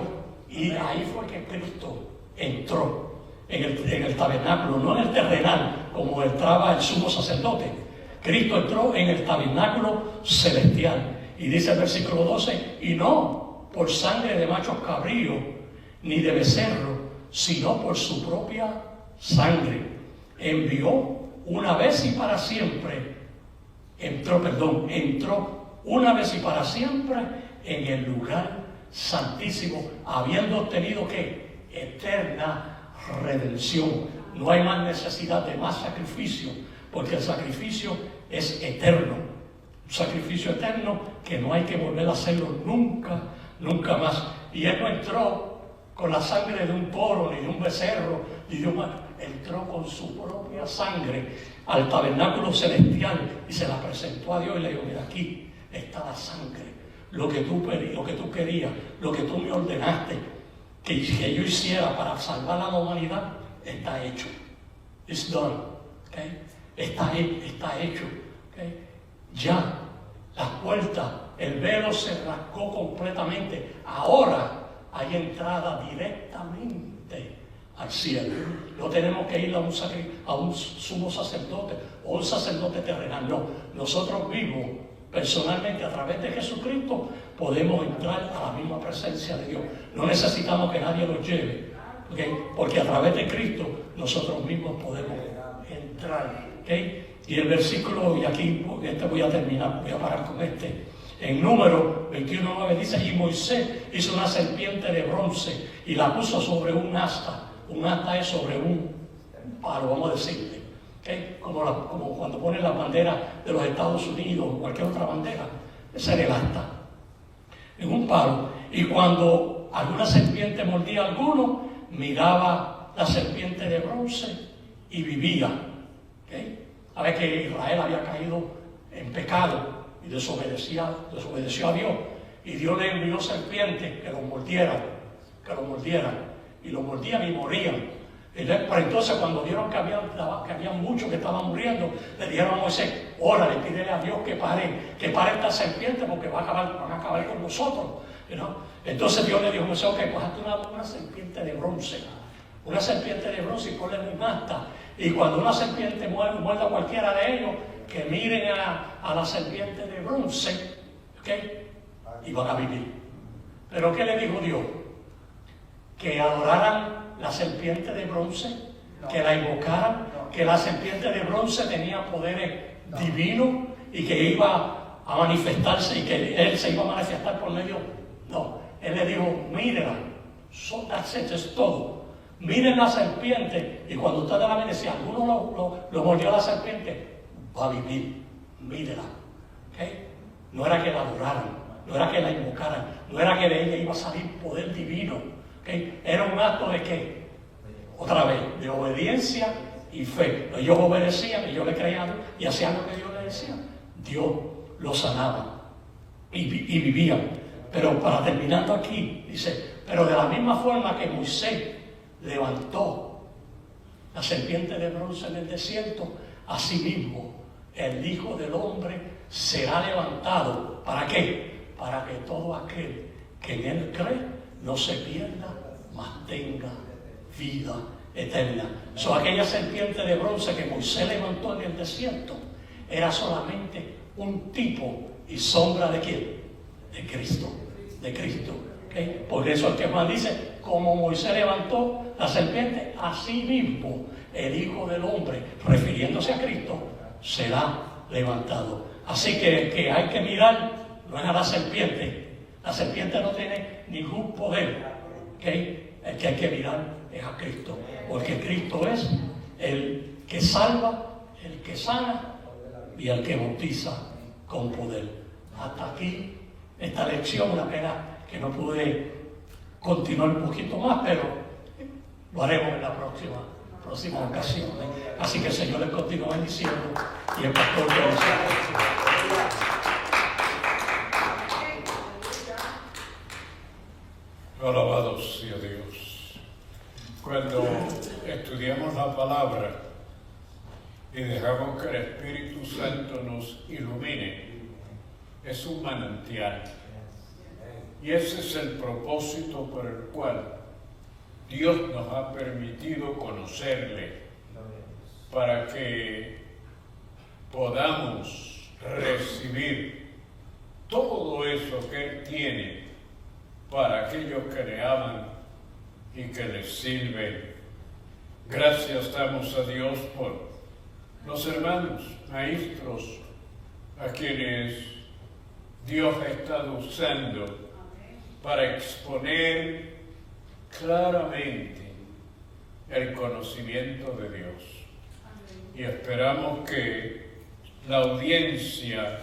Y ahí fue que Cristo entró en el tabernáculo, no en el terrenal, como entraba el sumo sacerdote. Cristo entró en el tabernáculo celestial. Y dice el versículo 12, y no por sangre de machos cabríos, ni de becerro, sino por su propia sangre. Envió una vez y para siempre, entró una vez y para siempre en el lugar santísimo, habiendo obtenido ¿qué? Eterna redención. No hay más necesidad de más sacrificio, porque el sacrificio es eterno. Un sacrificio eterno que no hay que volver a hacerlo nunca, nunca más. Y Él no entró con la sangre de un toro, ni de un becerro, ni de un... Entró con su propia sangre al tabernáculo celestial y se la presentó a Dios y le dijo, mira, aquí está la sangre. Lo que tú querías, lo que tú me ordenaste que yo hiciera para salvar a la humanidad, está hecho. It's done. ¿Okay? Está hecho. ¿Okay? Ya, las puertas, el velo se rasgó completamente. Ahora hay entrada directamente al cielo. No tenemos que ir a un sumo sacerdote o un sacerdote terrenal. No, nosotros mismos, personalmente, a través de Jesucristo, podemos entrar a la misma presencia de Dios. No necesitamos que nadie nos lleve, ¿okay? Porque a través de Cristo nosotros mismos podemos entrar. ¿Okay? Y el versículo, y aquí voy a terminar, voy a parar con este. En Número 21:9 dice, y Moisés hizo una serpiente de bronce y la puso sobre un asta. Un asta es sobre un palo, vamos a decirle. ¿Okay? Como cuando ponen la bandera de los Estados Unidos o cualquier otra bandera. Ese era el asta. En un palo. Y cuando alguna serpiente mordía a alguno, miraba la serpiente de bronce y vivía. ¿Okay? A ver que Israel había caído en pecado y desobedeció a Dios. Y Dios le envió serpientes que los mordieran. Y los mordían y morían. Pero entonces cuando vieron que había muchos que estaban muriendo, le dijeron a Moisés, órale, pídele a Dios que pare esta serpiente porque van a acabar con nosotros. ¿No? Entonces Dios le dijo a Moisés, ok, pues hazte una serpiente de bronce. Una serpiente de bronce y ponle un asta. Y cuando una serpiente muerda a cualquiera de ellos, que miren a la serpiente de bronce, ¿okay? Y van a vivir. Pero ¿qué le dijo Dios? Que adoraran la serpiente de bronce, que la invocaran, que la serpiente de bronce tenía poderes divinos y que iba a manifestarse y que Él se iba a manifestar por medio. No, Él le dijo, mírela, es todo. Miren la serpiente, y cuando ustedes la ven, si alguno lo mordió la serpiente, va a vivir, mírela. ¿Okay? No era que la adoraran, no era que la invocaran, no era que de ella iba a salir poder divino. ¿Okay? Era un acto de ¿qué? Otra vez, de obediencia y fe. Ellos obedecían, ellos le creían y hacían lo que Dios les decía. Dios los sanaba y vivían. Pero para terminando aquí, dice, pero de la misma forma que Moisés levantó la serpiente de bronce en el desierto, asimismo el Hijo del Hombre será levantado. ¿Para qué? Para que todo aquel que en Él cree no se pierda, mas tenga vida eterna. Aquella serpiente de bronce que Moisés levantó en el desierto era solamente un tipo y sombra ¿de quién? De Cristo. ¿Okay? Por eso el que más dice, como Moisés levantó la serpiente, así mismo el Hijo del Hombre, refiriéndose a Cristo, será levantado. Así que hay que mirar, no es a la serpiente. La serpiente no tiene ningún poder. ¿Okay? El que hay que mirar es a Cristo, porque Cristo es el que salva, el que sana y el que bautiza con poder. Hasta aquí esta lección, una pena que no pude continuar un poquito más, pero lo haremos en la próxima ocasión. Así que el Señor les continúa bendiciendo y el pastor que Alabado sea Dios. Cuando estudiamos la palabra, y dejamos que el Espíritu Santo nos ilumine, es un manantial. Y ese es el propósito por el cual Dios nos ha permitido conocerle, para que podamos recibir todo eso que Él tiene para aquellos que le aman y que le sirven. Gracias damos a Dios por los hermanos, maestros, a quienes Dios ha estado usando para exponer claramente el conocimiento de Dios. Y esperamos que la audiencia,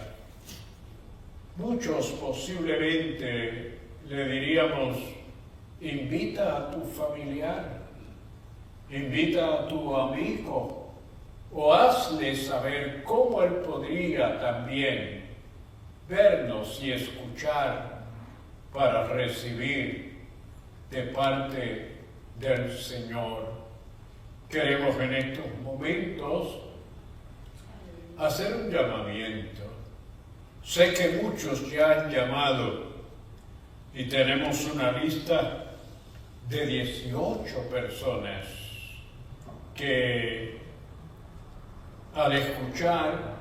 muchos posiblemente le diríamos, invita a tu familiar, invita a tu amigo, o hazle saber cómo él podría también vernos y escuchar para recibir de parte del Señor. Queremos en estos momentos hacer un llamamiento. Sé que muchos ya han llamado y tenemos una lista de 18 personas que al escuchar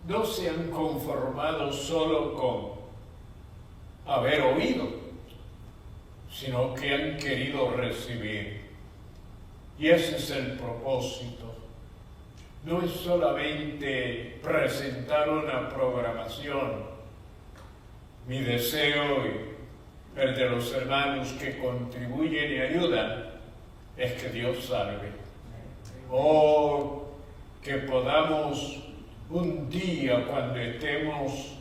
no se han conformado solo con haber oído, sino que han querido recibir. Y ese es el propósito. No es solamente presentar una programación. Mi deseo y el de los hermanos que contribuyen y ayudan es que Dios salve. O que podamos un día, cuando estemos,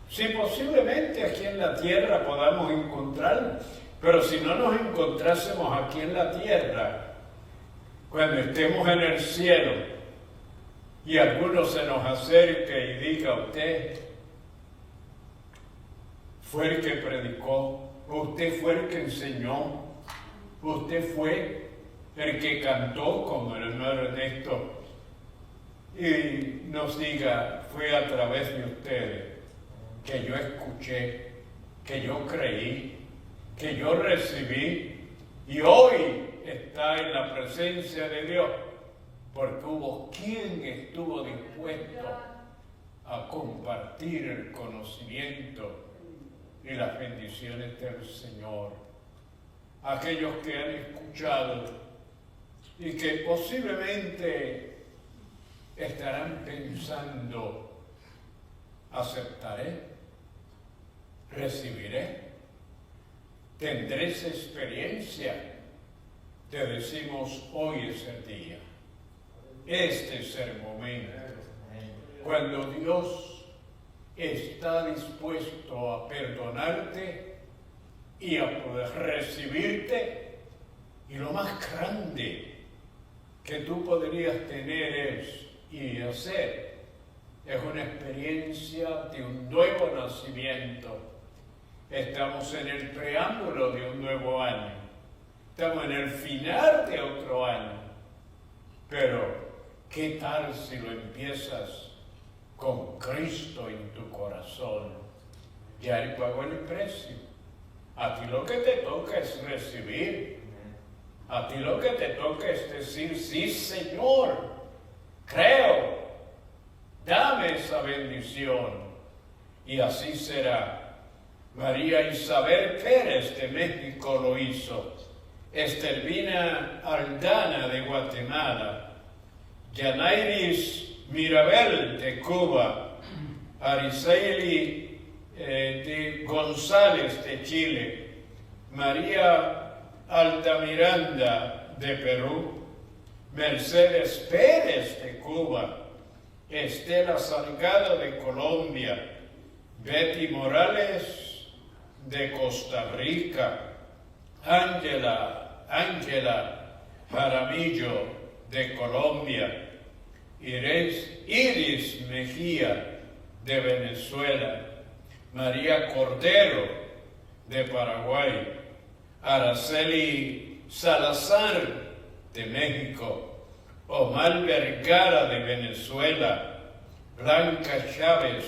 si posiblemente aquí en la tierra podamos encontrarnos, pero si no nos encontrásemos aquí en la tierra, cuando estemos en el cielo y alguno se nos acerque y diga, usted fue el que predicó, usted fue el que enseñó, usted fue el que cantó como el hermano Ernesto, y nos diga, fue a través de ustedes que yo escuché, que yo creí, que yo recibí, y hoy está en la presencia de Dios, porque hubo quien estuvo dispuesto a compartir el conocimiento y las bendiciones del Señor. Aquellos que han escuchado y que posiblemente estarán pensando, ¿aceptaré? ¿Recibiré? ¿Tendré esa experiencia? Te decimos, hoy es el día. Este es el momento. Cuando Dios está dispuesto a perdonarte y a poder recibirte, y lo más grande que tú podrías tener y hacer es una experiencia de un nuevo nacimiento. Estamos en el preámbulo de un nuevo año. Estamos en el final de otro año. Pero, ¿qué tal si lo empiezas con Cristo en tu corazón? Ya Él pagó el precio. A ti lo que te toca es recibir. A ti lo que te toca es decir, sí, Señor, creo, dame esa bendición. Y así será. María Isabel Pérez de México lo hizo. Estelvina Aldana de Guatemala. Yanairis Mirabel de Cuba. Araceli de González de Chile. María Altamiranda de Perú. Mercedes Pérez de Cuba. Estela Salgado de Colombia. Betty Morales de Costa Rica. Ángela Jaramillo de Colombia. Iris Mejía de Venezuela. María Cordero de Paraguay. Araceli Salazar de México. Omar Vergara de Venezuela, Blanca Chávez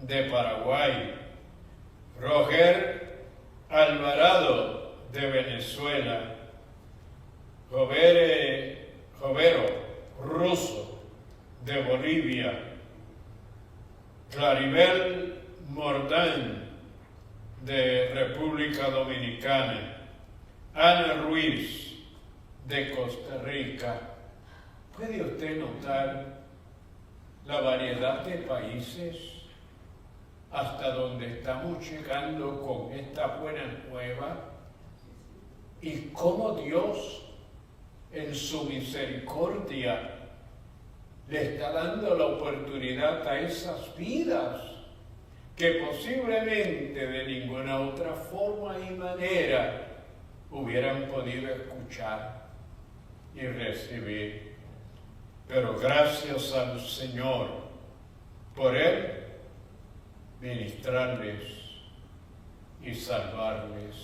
de Paraguay, Roger Alvarado de Venezuela, Jovero Russo de Bolivia, Claribel Mordán de República Dominicana, Ana Ruiz de Costa Rica. ¿Puede usted notar la variedad de países hasta donde estamos llegando con esta buena nueva? Y cómo Dios, en su misericordia, le está dando la oportunidad a esas vidas que posiblemente de ninguna otra forma y manera hubieran podido escuchar y recibir. Pero gracias al Señor por Él ministrarles y salvarles.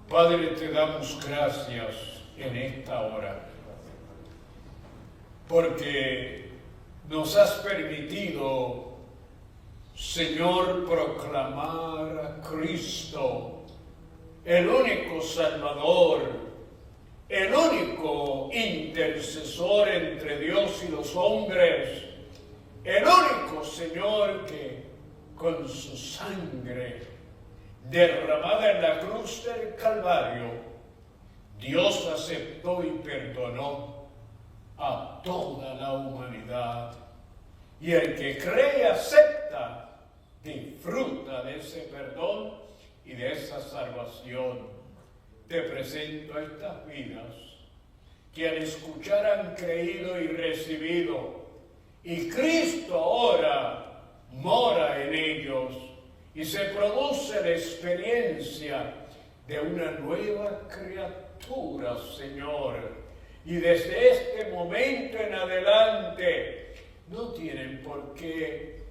Padre, te damos gracias en esta hora, porque nos has permitido, Señor, proclamar a Cristo, el único Salvador, el único intercesor entre Dios y los hombres, el único Señor que con su sangre derramada en la cruz del Calvario, Dios aceptó y perdonó a toda la humanidad. Y el que cree, acepta, disfruta de ese perdón y de esa salvación. Te presento a estas vidas que al escuchar han creído y recibido, y Cristo ahora mora en ellos y se produce la experiencia de una nueva criatura, Señor. Y desde este momento en adelante no tienen por qué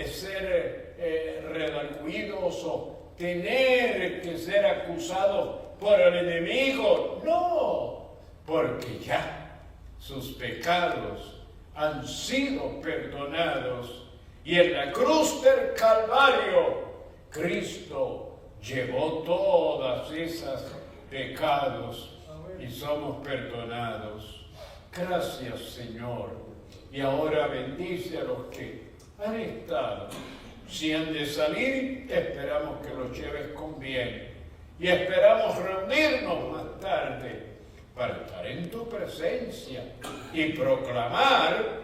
ser redarguidos o tener que ser acusados por el enemigo. No, porque ya sus pecados han sido perdonados y en la cruz del Calvario Cristo llevó todas esas pecados y somos perdonados. Gracias, Señor. Y ahora bendice a los que han estado. Si han de salir, esperamos que los lleves con bien. Y esperamos reunirnos más tarde para estar en tu presencia y proclamar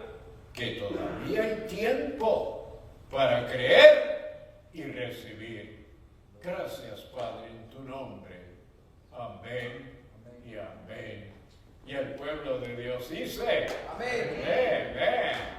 que todavía hay tiempo para creer y recibir. Gracias, Padre, en tu nombre. Amén y amén. Y el pueblo de Dios dice: amén. Amén.